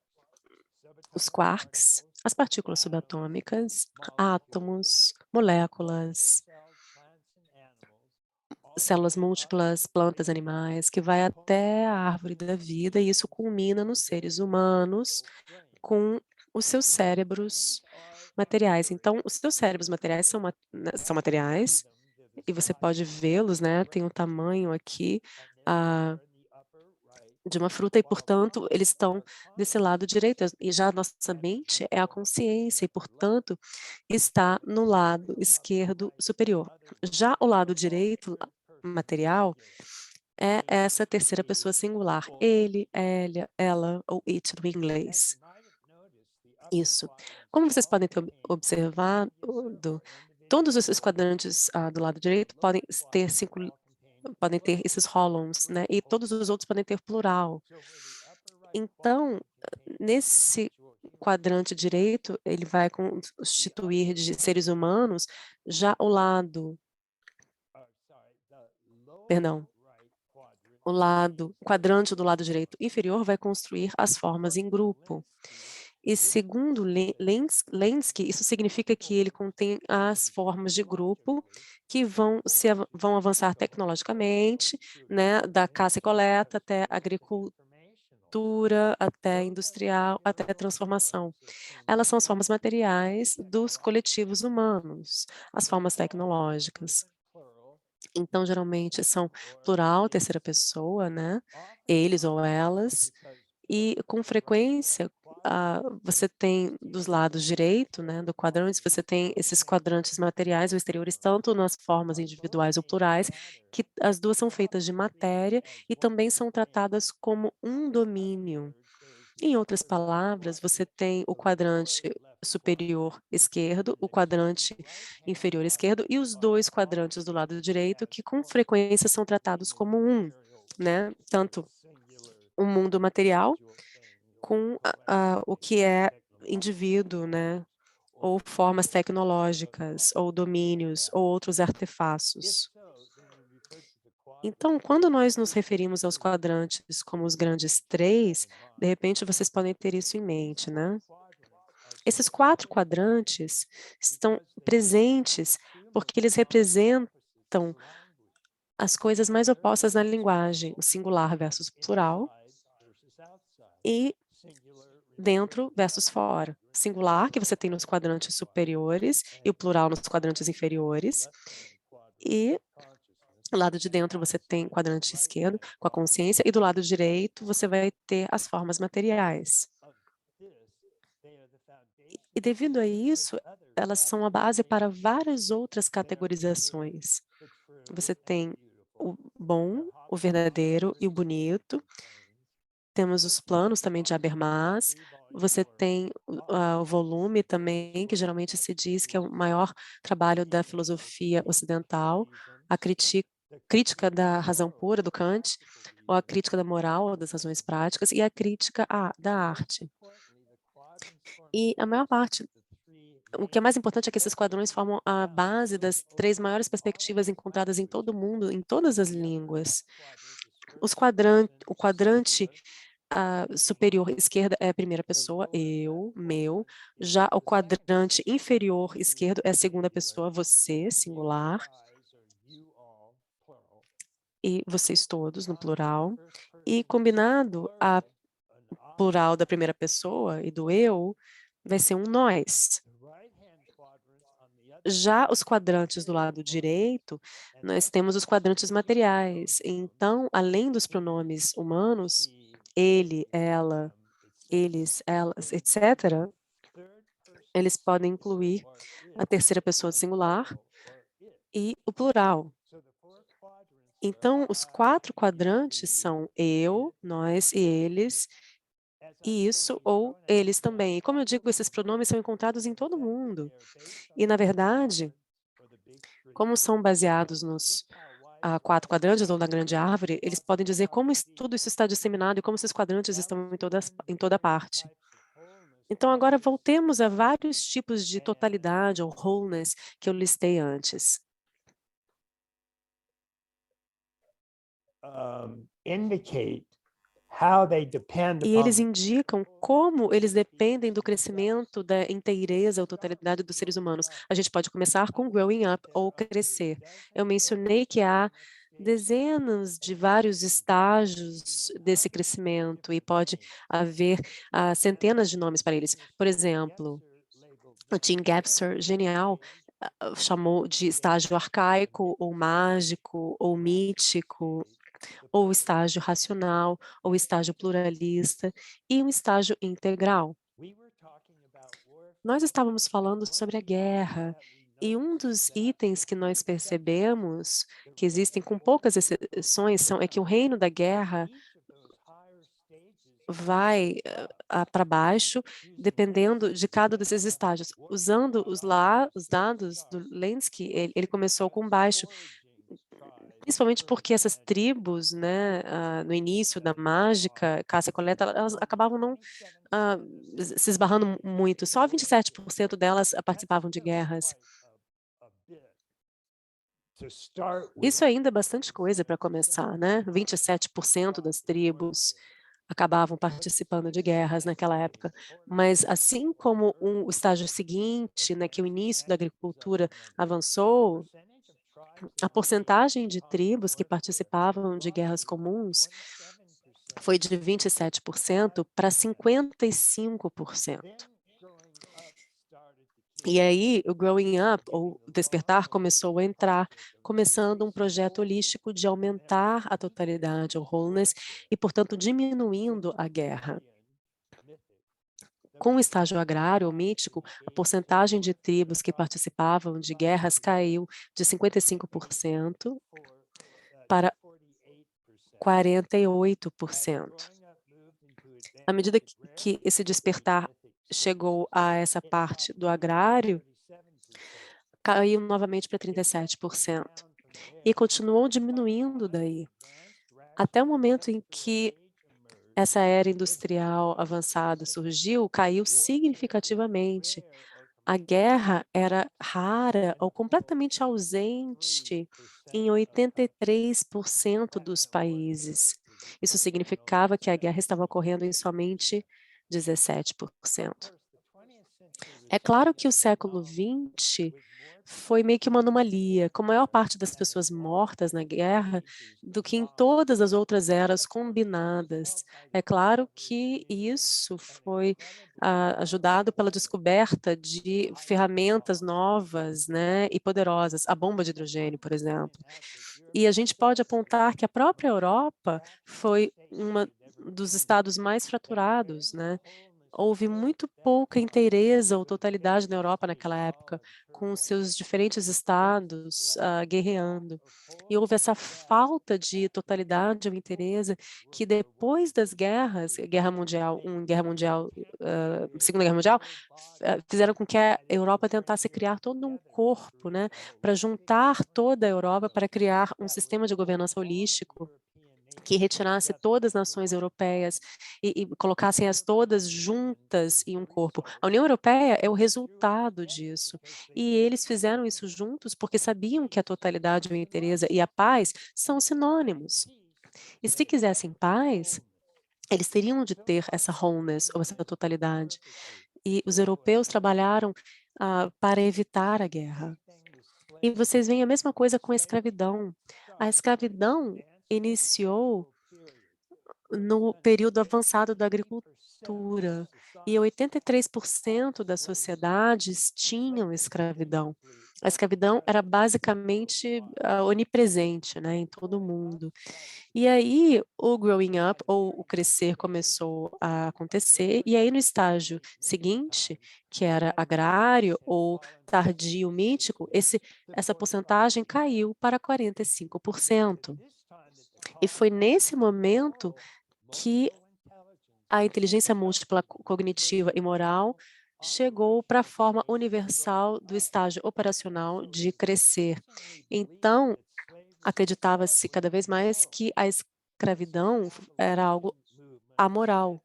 os quarks, as partículas subatômicas, átomos, moléculas, células múltiplas, plantas, animais, que vai até a árvore da vida, e isso culmina nos seres humanos com os seus cérebros materiais. Então, os seus cérebros materiais são materiais, e você pode vê-los, né? Tem um tamanho aqui de uma fruta, e, portanto, eles estão desse lado direito. E já a nossa mente é a consciência, e, portanto, está no lado esquerdo superior. Já o lado direito, material, é essa terceira pessoa singular. Ele, ela ou it no inglês. Isso. Como vocês podem ter observado, todos esses quadrantes do lado direito podem ter esses holons, né? E todos os outros podem ter plural. Então, nesse quadrante direito, ele vai constituir de seres humanos, já perdão, o quadrante do lado direito inferior vai construir as formas em grupo. E segundo Lenski, isso significa que ele contém as formas de grupo que vão avançar tecnologicamente, né, da caça e coleta até a agricultura, até a industrial, até a transformação. Elas são as formas materiais dos coletivos humanos, as formas tecnológicas. Então, geralmente, são plural, terceira pessoa, né? Eles ou elas. E, com frequência, você tem dos lados direito, né, do quadrante, você tem esses quadrantes materiais ou exteriores, tanto nas formas individuais ou plurais, que as duas são feitas de matéria e também são tratadas como um domínio. Em outras palavras, você tem o quadrante superior esquerdo, o quadrante inferior esquerdo e os dois quadrantes do lado direito, que com frequência são tratados como um, né? Tanto o mundo material com o que é indivíduo, né? Ou formas tecnológicas, ou domínios, ou outros artefatos. Então, quando nós nos referimos aos quadrantes como os grandes três, de repente vocês podem ter isso em mente, né? Esses 4 quadrantes estão presentes porque eles representam as coisas mais opostas na linguagem, o singular versus plural e dentro versus fora. Singular, que você tem nos quadrantes superiores, e o plural nos quadrantes inferiores, e do lado de dentro você tem o quadrante esquerdo com a consciência, e do lado direito você vai ter as formas materiais. E devido a isso, elas são a base para várias outras categorizações. Você tem o bom, o verdadeiro e o bonito. Temos os planos também de Habermas. Você tem o volume também, que geralmente se diz que é o maior trabalho da filosofia ocidental, a crítica da razão pura, do Kant, ou a crítica da moral, ou das razões práticas, e a crítica da arte. E a maior parte, o que é mais importante é que esses quadrões formam a base das 3 maiores perspectivas encontradas em todo o mundo, em todas as línguas. O quadrante superior esquerda é a primeira pessoa, eu, meu. Já o quadrante inferior esquerdo é a segunda pessoa, você, singular, e vocês todos, no plural. E combinado, a plural da primeira pessoa e do eu vai ser um nós. Já os quadrantes do lado direito, nós temos os quadrantes materiais. Então, além dos pronomes humanos, ele, ela, eles, elas, etc., eles podem incluir a terceira pessoa singular e o plural. Então, os 4 quadrantes são eu, nós e eles, e isso ou eles também. E como eu digo, esses pronomes são encontrados em todo mundo. E, na verdade, como são baseados nos 4 quadrantes ou na grande árvore, eles podem dizer como tudo isso está disseminado e como esses quadrantes estão em toda parte. Então, agora voltemos a vários tipos de totalidade ou wholeness que eu listei antes. Indicate how they depend E eles upon indicam como eles dependem do crescimento da inteireza ou totalidade dos seres humanos. A gente pode começar com growing up ou crescer. Eu mencionei que há dezenas de vários estágios desse crescimento e pode haver centenas de nomes para eles. Por exemplo, o Jean Gebser, genial, chamou de estágio arcaico, ou mágico, ou mítico, ou estágio racional, ou estágio pluralista, e um estágio integral. Nós estávamos falando sobre a guerra, e um dos itens que nós percebemos, que existem com poucas exceções, é que o reino da guerra vai para baixo, dependendo de cada desses estágios. Usando os dados do Lenski, ele começou com baixo, principalmente porque essas tribos, né, no início da mágica, caça e coleta, elas acabavam não ah, se esbarrando muito. Só 27% delas participavam de guerras. Isso ainda é bastante coisa para começar, né? 27% das tribos acabavam participando de guerras naquela época. Mas assim como o estágio seguinte, né, que o início da agricultura avançou, a porcentagem de tribos que participavam de guerras comuns foi de 27% para 55%. E aí, o Growing Up, ou Despertar, começou a entrar, começando um projeto holístico de aumentar a totalidade, ou wholeness, e, portanto, diminuindo a guerra. Com o estágio agrário ou mítico, a porcentagem de tribos que participavam de guerras caiu de 55% para 48%. À medida que esse despertar chegou a essa parte do agrário, caiu novamente para 37%. E continuou diminuindo daí, até o momento em que essa era industrial avançada surgiu, caiu significativamente. A guerra era rara ou completamente ausente em 83% dos países. Isso significava que a guerra estava ocorrendo em somente 17%. É claro que o século XX foi meio que uma anomalia, com a maior parte das pessoas mortas na guerra do que em todas as outras eras combinadas. É claro que isso foi ajudado pela descoberta de ferramentas novas, né, e poderosas, a bomba de hidrogênio, por exemplo. E a gente pode apontar que a própria Europa foi uma dos estados mais fraturados, né, houve muito pouca inteireza ou totalidade na Europa naquela época, com seus diferentes estados guerreando. E houve essa falta de totalidade ou inteireza que depois das guerras, Guerra Mundial I, Guerra Mundial, Segunda Guerra Mundial, fizeram com que a Europa tentasse criar todo um corpo, né, para juntar toda a Europa para criar um sistema de governança holístico que retirasse todas as nações europeias e colocassem-as todas juntas em um corpo. A União Europeia é o resultado disso. E eles fizeram isso juntos porque sabiam que a totalidade, a inteireza e a paz são sinônimos. E se quisessem paz, eles teriam de ter essa wholeness, ou essa totalidade. E os europeus trabalharam para evitar a guerra. E vocês veem a mesma coisa com a escravidão. A escravidão iniciou no período avançado da agricultura, e 83% das sociedades tinham escravidão. A escravidão era basicamente onipresente, né, em todo o mundo. E aí o growing up, ou o crescer, começou a acontecer, e aí no estágio seguinte, que era agrário ou tardio mítico, essa porcentagem caiu para 45%. E foi nesse momento que a inteligência múltipla cognitiva e moral chegou para a forma universal do estágio operacional de crescer. Então, acreditava-se cada vez mais que a escravidão era algo amoral,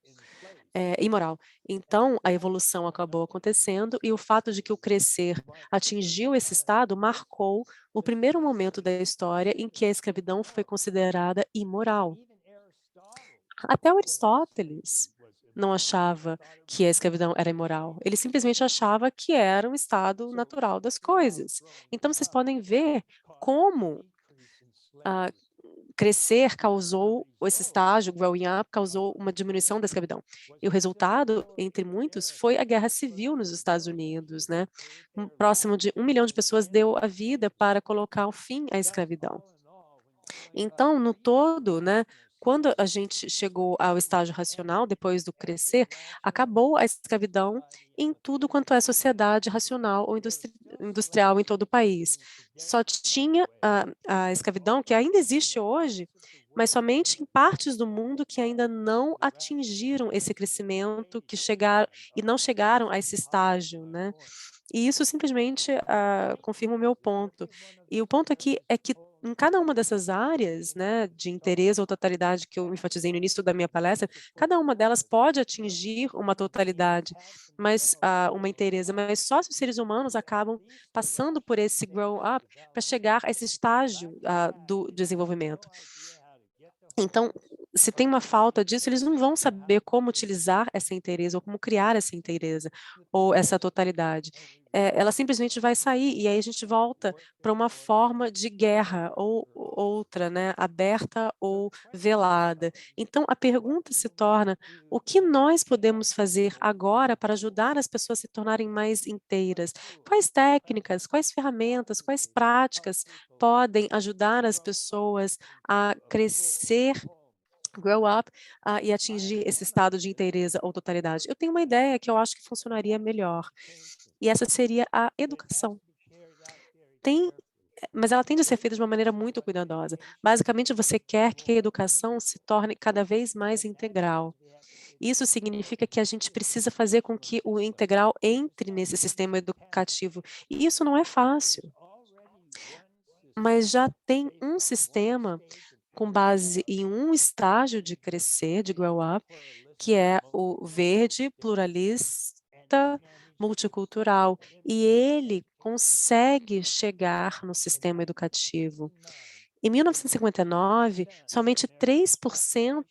imoral. Então, a evolução acabou acontecendo e o fato de que o crescer atingiu esse estado marcou o primeiro momento da história em que a escravidão foi considerada imoral. Até o Aristóteles não achava que a escravidão era imoral. Ele simplesmente achava que era um estado natural das coisas. Então, vocês podem ver como crescer causou, esse estágio, growing up, causou uma diminuição da escravidão. E o resultado, entre muitos, foi a guerra civil nos Estados Unidos, né? Próximo de 1 milhão de pessoas deu a vida para colocar o fim à escravidão. Então, no todo, né, quando a gente chegou ao estágio racional, depois do crescer, acabou a escravidão em tudo quanto é sociedade racional ou industrial em todo o país. Só tinha a escravidão, que ainda existe hoje, mas somente em partes do mundo que ainda não atingiram esse crescimento, que chegaram e não chegaram a esse estágio, né? E isso simplesmente confirma o meu ponto. E o ponto aqui é que em cada uma dessas áreas, né, de interesse ou totalidade que eu enfatizei no início da minha palestra, cada uma delas pode atingir uma totalidade, mas uma inteireza, mas só se os seres humanos acabam passando por esse grow up para chegar a esse estágio do desenvolvimento. Então, se tem uma falta disso, eles não vão saber como utilizar essa inteireza ou como criar essa inteireza ou essa totalidade. Ela simplesmente vai sair e aí a gente volta para uma forma de guerra ou outra, né, aberta ou velada. Então, a pergunta se torna: o que nós podemos fazer agora para ajudar as pessoas a se tornarem mais inteiras? Quais técnicas, quais ferramentas, quais práticas podem ajudar as pessoas a crescer, grow up, e atingir esse estado de inteireza ou totalidade? Eu tenho uma ideia que eu acho que funcionaria melhor, e essa seria a educação. Tem mas ela tem de ser feita de uma maneira muito cuidadosa. Basicamente, você quer que a educação se torne cada vez mais integral. Isso significa que a gente precisa fazer com que o integral entre nesse sistema educativo, e isso não é fácil. Mas já tem um sistema com base em um estágio de crescer, de grow up, que é o verde, pluralista, multicultural, e ele consegue chegar no sistema educativo. Em 1959, somente 3%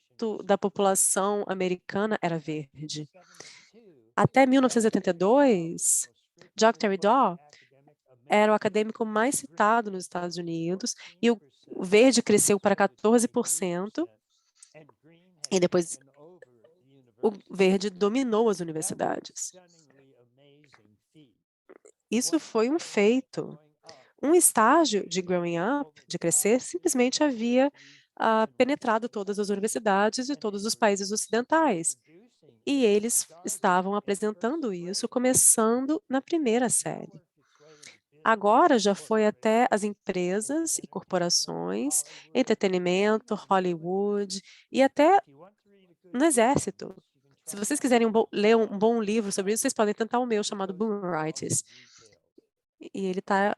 da população americana era verde. Até 1982, Jacques Derrida era o acadêmico mais citado nos Estados Unidos, e o verde cresceu para 14%, e depois o verde dominou as universidades. Isso foi um feito. Um estágio de growing up, de crescer, simplesmente havia penetrado todas as universidades de todos os países ocidentais. E eles estavam apresentando isso, começando na primeira série. Agora já foi até as empresas e corporações, entretenimento, Hollywood e até no exército. Se vocês quiserem ler um bom livro sobre isso, vocês podem tentar o meu, chamado Boomeritis. E ele tá,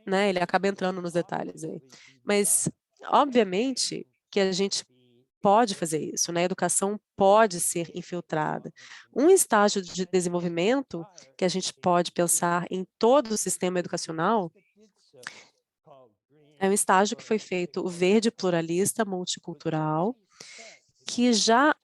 né, ele acaba entrando nos detalhes aí. Mas, obviamente, que a gente pode fazer isso, né? A educação pode ser infiltrada. Um estágio de desenvolvimento que a gente pode pensar em todo o sistema educacional é um estágio que foi feito, o verde pluralista multicultural, que já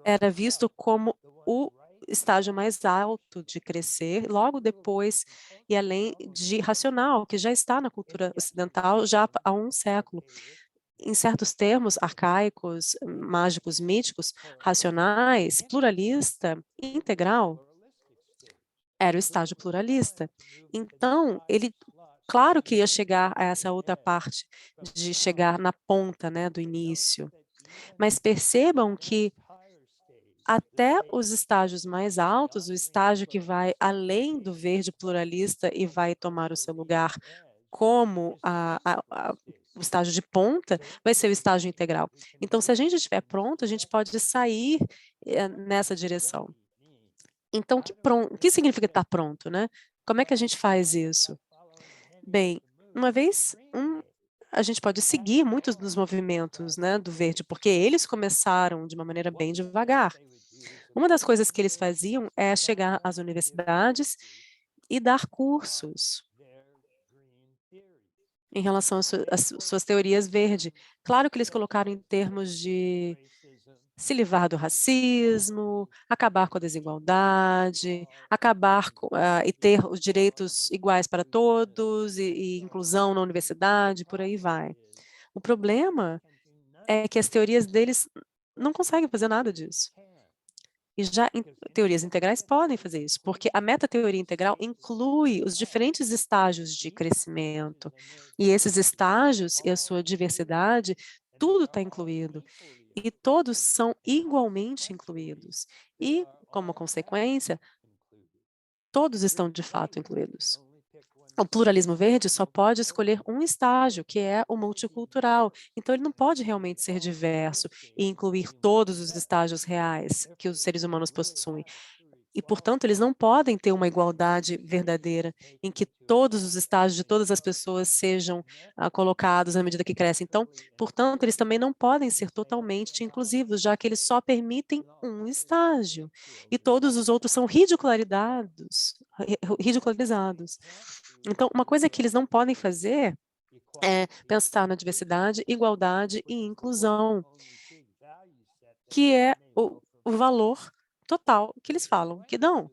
era visto como o estágio mais alto de crescer, logo depois e além de racional, que já está na cultura ocidental já há um século. Em certos termos arcaicos, mágicos, míticos, racionais, pluralista, integral, era o estágio pluralista. Então, ele, claro que ia chegar a essa outra parte, de chegar na ponta, né, do início, mas percebam que até os estágios mais altos, o estágio que vai além do verde pluralista e vai tomar o seu lugar como o estágio de ponta, vai ser o estágio integral. Então, se a gente estiver pronto, a gente pode sair nessa direção. Então, o que significa estar pronto, né? Como é que a gente faz isso? Bem, uma vez, a gente pode seguir muitos dos movimentos, né, do verde, porque eles começaram de uma maneira bem devagar. Uma das coisas que eles faziam é chegar às universidades e dar cursos em relação às suas teorias verde. Claro que eles colocaram em termos de se livrar do racismo, acabar com a desigualdade, acabar com, e ter os direitos iguais para todos, e inclusão na universidade, por aí vai. O problema é que as teorias deles não conseguem fazer nada disso. E já teorias integrais podem fazer isso, porque a metateoria integral inclui os diferentes estágios de crescimento. E esses estágios e a sua diversidade, tudo está incluído. E todos são igualmente incluídos. E, como consequência, todos estão de fato incluídos. O pluralismo verde só pode escolher um estágio, que é o multicultural. Então, ele não pode realmente ser diverso e incluir todos os estágios reais que os seres humanos possuem. E, portanto, eles não podem ter uma igualdade verdadeira, em que todos os estágios de todas as pessoas sejam colocados à medida que crescem. Então, portanto, eles também não podem ser totalmente inclusivos, já que eles só permitem um estágio. E todos os outros são ridicularizados. Então, uma coisa que eles não podem fazer é pensar na diversidade, igualdade e inclusão, que é o valor total que eles falam, que dão.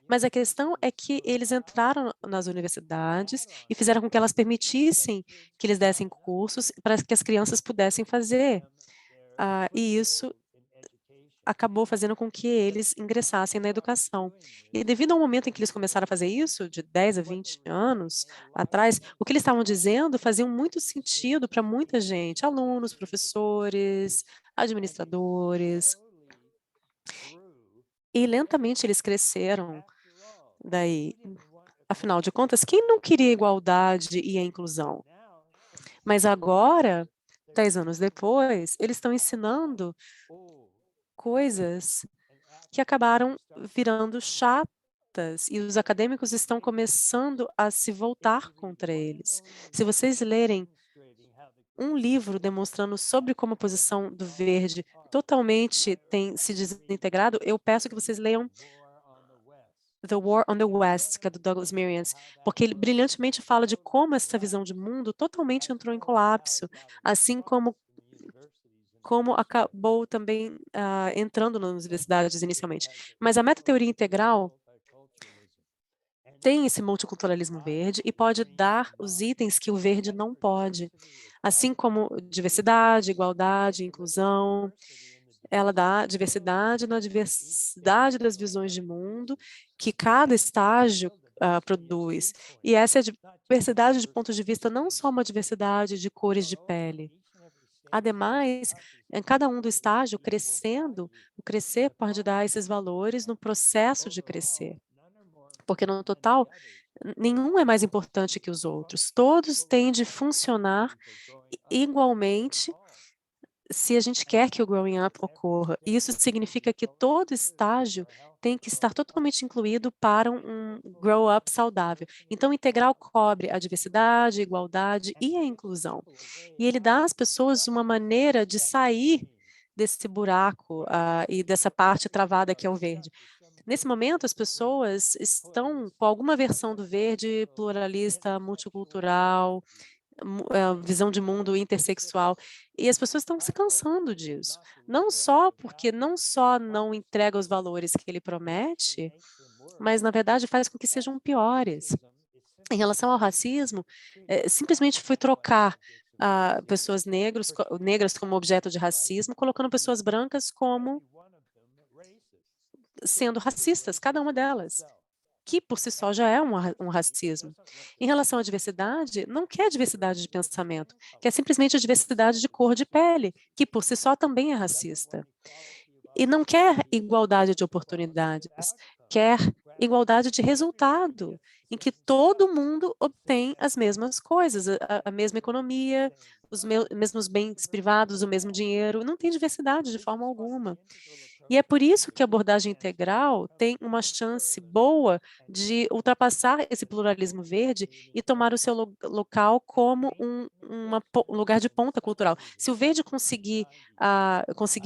Mas a questão é que eles entraram nas universidades e fizeram com que elas permitissem que eles dessem cursos para que as crianças pudessem fazer. E isso acabou fazendo com que eles ingressassem na educação. E devido ao momento em que eles começaram a fazer isso, de 10 a 20 anos atrás, o que eles estavam dizendo fazia muito sentido para muita gente, alunos, professores, administradores, e lentamente eles cresceram daí. Afinal de contas, quem não queria igualdade e a inclusão? Mas agora, 10 anos depois, eles estão ensinando coisas que acabaram virando chatas e os acadêmicos estão começando a se voltar contra eles. Se vocês lerem um livro demonstrando sobre como a posição do verde totalmente tem se desintegrado, eu peço que vocês leiam The War on the West, que é do Douglas Mirians, porque ele brilhantemente fala de como essa visão de mundo totalmente entrou em colapso, assim como acabou também entrando nas universidades inicialmente. Mas a metateoria integral tem esse multiculturalismo verde e pode dar os itens que o verde não pode, assim como diversidade, igualdade, inclusão. Ela dá diversidade na diversidade das visões de mundo que cada estágio produz. E essa é a diversidade de pontos de vista, não só uma diversidade de cores de pele. Ademais, em cada um do estágio crescendo, o crescer pode dar esses valores no processo de crescer, porque no total, nenhum é mais importante que os outros. Todos têm de funcionar igualmente se a gente quer que o growing up ocorra. Isso significa que todo estágio tem que estar totalmente incluído para um grow up saudável. Então, o integral cobre a diversidade, a igualdade e a inclusão. E ele dá às pessoas uma maneira de sair desse buraco e dessa parte travada que é o verde. Nesse momento, as pessoas estão com alguma versão do verde pluralista, multicultural, visão de mundo intersexual, e as pessoas estão se cansando disso. Não só porque não só não entrega os valores que ele promete, mas na verdade faz com que sejam piores. Em relação ao racismo, simplesmente foi trocar pessoas negras como objeto de racismo, colocando pessoas brancas como sendo racistas, cada uma delas, que por si só já é um racismo. Em relação à diversidade, não quer diversidade de pensamento, quer simplesmente a diversidade de cor de pele, que por si só também é racista. E não quer igualdade de oportunidades, quer igualdade de resultado, em que todo mundo obtém as mesmas coisas, a mesma economia, os mesmos bens privados, o mesmo dinheiro, não tem diversidade de forma alguma. E é por isso que a abordagem integral tem uma chance boa de ultrapassar esse pluralismo verde e tomar o seu local como um lugar de ponta cultural. Se o verde conseguiu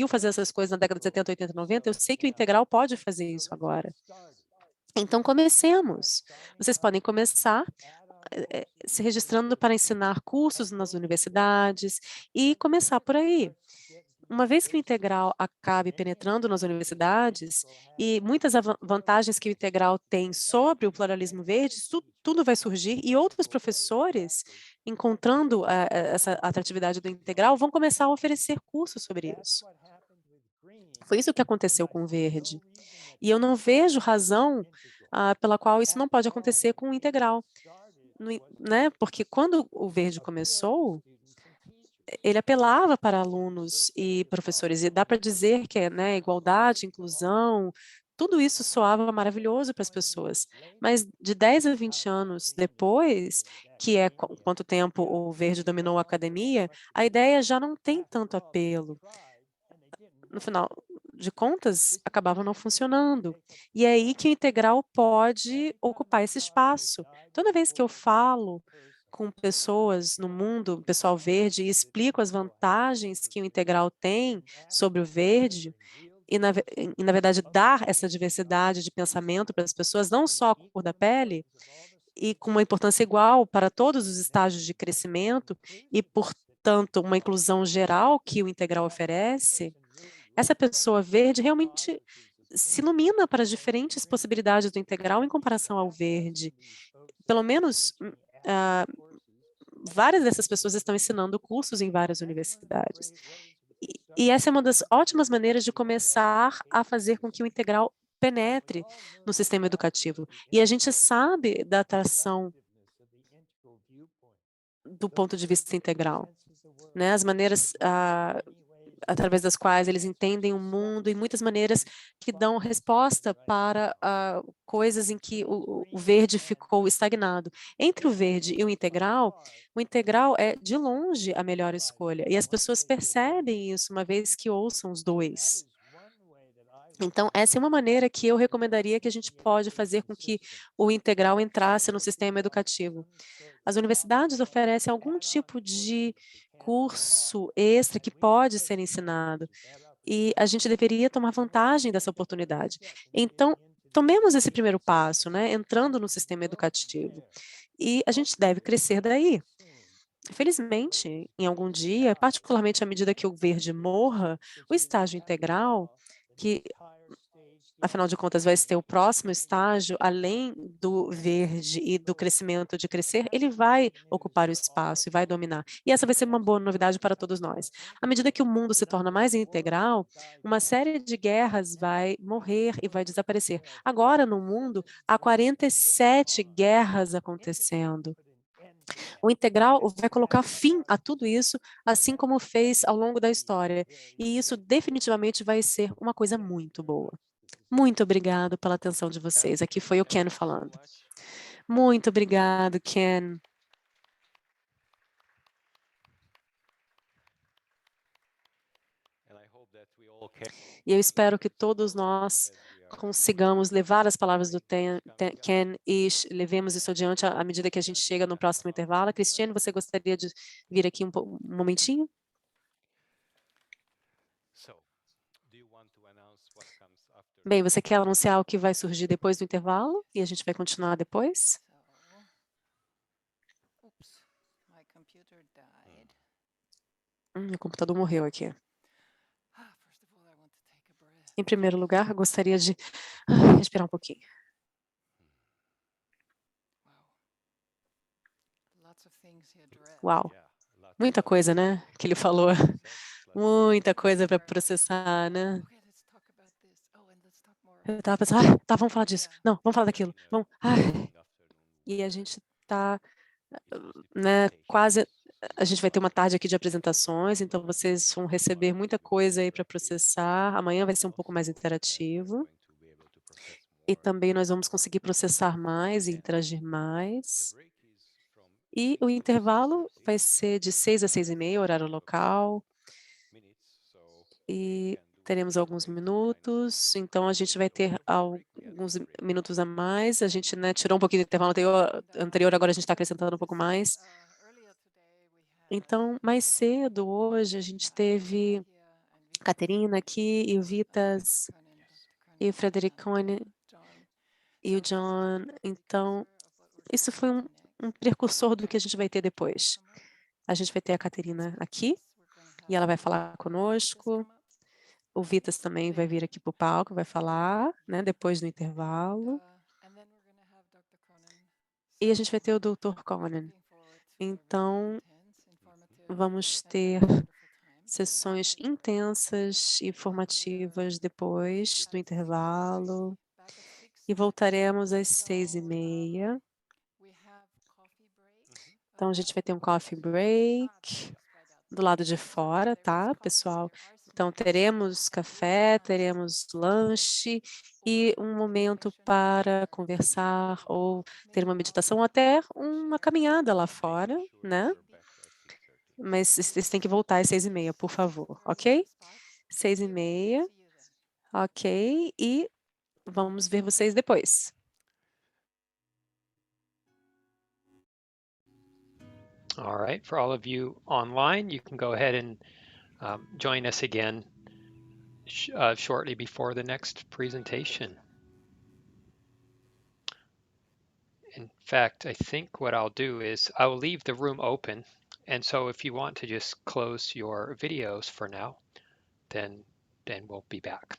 fazer essas coisas na década de 70, 80, 90, eu sei que o integral pode fazer isso agora. Então, comecemos. Vocês podem começar se registrando para ensinar cursos nas universidades e começar por aí. Uma vez que o integral acabe penetrando nas universidades e muitas vantagens que o integral tem sobre o pluralismo verde, tudo vai surgir e outros professores, encontrando essa atratividade do integral, vão começar a oferecer cursos sobre isso. Foi isso que aconteceu com o verde. E eu não vejo razão pela qual isso não pode acontecer com o integral, né? Porque quando o verde começou, ele apelava para alunos e professores, e dá para dizer que é, né, igualdade, inclusão, tudo isso soava maravilhoso para as pessoas. Mas de 10 a 20 anos depois, que é quanto tempo o verde dominou a academia, a ideia já não tem tanto apelo. No final de contas, acabava não funcionando. E é aí que o integral pode ocupar esse espaço. Toda vez que eu falo com pessoas no mundo, pessoal verde, e explico as vantagens que o integral tem sobre o verde, na verdade dar essa diversidade de pensamento para as pessoas, não só a cor da pele, e com uma importância igual para todos os estágios de crescimento, e, portanto, uma inclusão geral que o integral oferece, essa pessoa verde realmente se ilumina para as diferentes possibilidades do integral em comparação ao verde. Pelo menos, várias dessas pessoas estão ensinando cursos em várias universidades. E essa é uma das ótimas maneiras de começar a fazer com que o integral penetre no sistema educativo. E a gente sabe da atração do ponto de vista integral, né? As maneiras através das quais eles entendem o mundo e muitas maneiras que dão resposta para coisas em que o verde ficou estagnado. Entre o verde e o integral é de longe a melhor escolha e as pessoas percebem isso uma vez que ouçam os dois. Então, essa é uma maneira que eu recomendaria que a gente pode fazer com que o integral entrasse no sistema educativo. As universidades oferecem algum tipo de curso extra que pode ser ensinado, e a gente deveria tomar vantagem dessa oportunidade. Então, tomemos esse primeiro passo, né, entrando no sistema educativo, e a gente deve crescer daí. Felizmente, em algum dia, particularmente à medida que o verde morra, o estágio integral, que afinal de contas vai ter o próximo estágio, além do verde e do crescimento de crescer, ele vai ocupar o espaço e vai dominar. E essa vai ser uma boa novidade para todos nós. À medida que o mundo se torna mais integral, uma série de guerras vai morrer e vai desaparecer. Agora, no mundo, há 47 guerras acontecendo. O integral vai colocar fim a tudo isso, assim como fez ao longo da história. E isso definitivamente vai ser uma coisa muito boa. Muito obrigado pela atenção de vocês. Aqui foi o Ken falando. Muito obrigado, Ken. E eu espero que todos nós consigamos levar as palavras do Ken e levemos isso adiante à medida que a gente chega no próximo intervalo. Cristiane, você gostaria de vir aqui um momentinho? Bem, você quer anunciar o que vai surgir depois do intervalo? E a gente vai continuar depois? Oops, my computer died. Meu computador morreu aqui. First of all, I want to take a breath. Em primeiro lugar, eu gostaria de respirar um pouquinho. Wow. Lots of things he addressed. Uau, muita coisa, né, que ele falou. Muita coisa para processar, né? Okay, let's talk about this. Oh, and let's talk more Eu about tava this. pensando, tá, vamos falar disso. Não, vamos falar daquilo. Vamos. E a gente tá, né, quase. A gente vai ter uma tarde aqui de apresentações, então vocês vão receber muita coisa aí para processar. Amanhã vai ser um pouco mais interativo. E também nós vamos conseguir processar mais e interagir mais. E o intervalo vai ser de 6 a 6h30, horário local. E teremos alguns minutos, então a gente vai ter alguns minutos a mais. A gente, né, tirou um pouquinho do intervalo anterior, agora a gente está acrescentando um pouco mais. Earlier today, we had Então, mais cedo hoje, a gente teve Caterina aqui e o Vitas e o Fredericone e o John. Então, isso foi um precursor do que a gente vai ter depois. A gente vai ter a Caterina aqui e ela vai falar conosco. O Vitas também vai vir aqui para o palco, vai falar, né, depois do intervalo. E a gente vai ter o Dr. Conan. Então, vamos ter sessões intensas e formativas depois do intervalo. E voltaremos às 6h30. Então, a gente vai ter um coffee break do lado de fora, tá, pessoal? Então, teremos café, teremos lanche e um momento para conversar ou ter uma meditação, ou até uma caminhada lá fora, né? Mas vocês têm que voltar às 6h30, por favor, ok? 6h30, ok? E vamos ver vocês depois. All right, for all of you online, you can go ahead and join us again shortly before the next presentation. In fact, I think what I'll do is I will leave the room open. And so if you want to just close your videos for now, then we'll be back.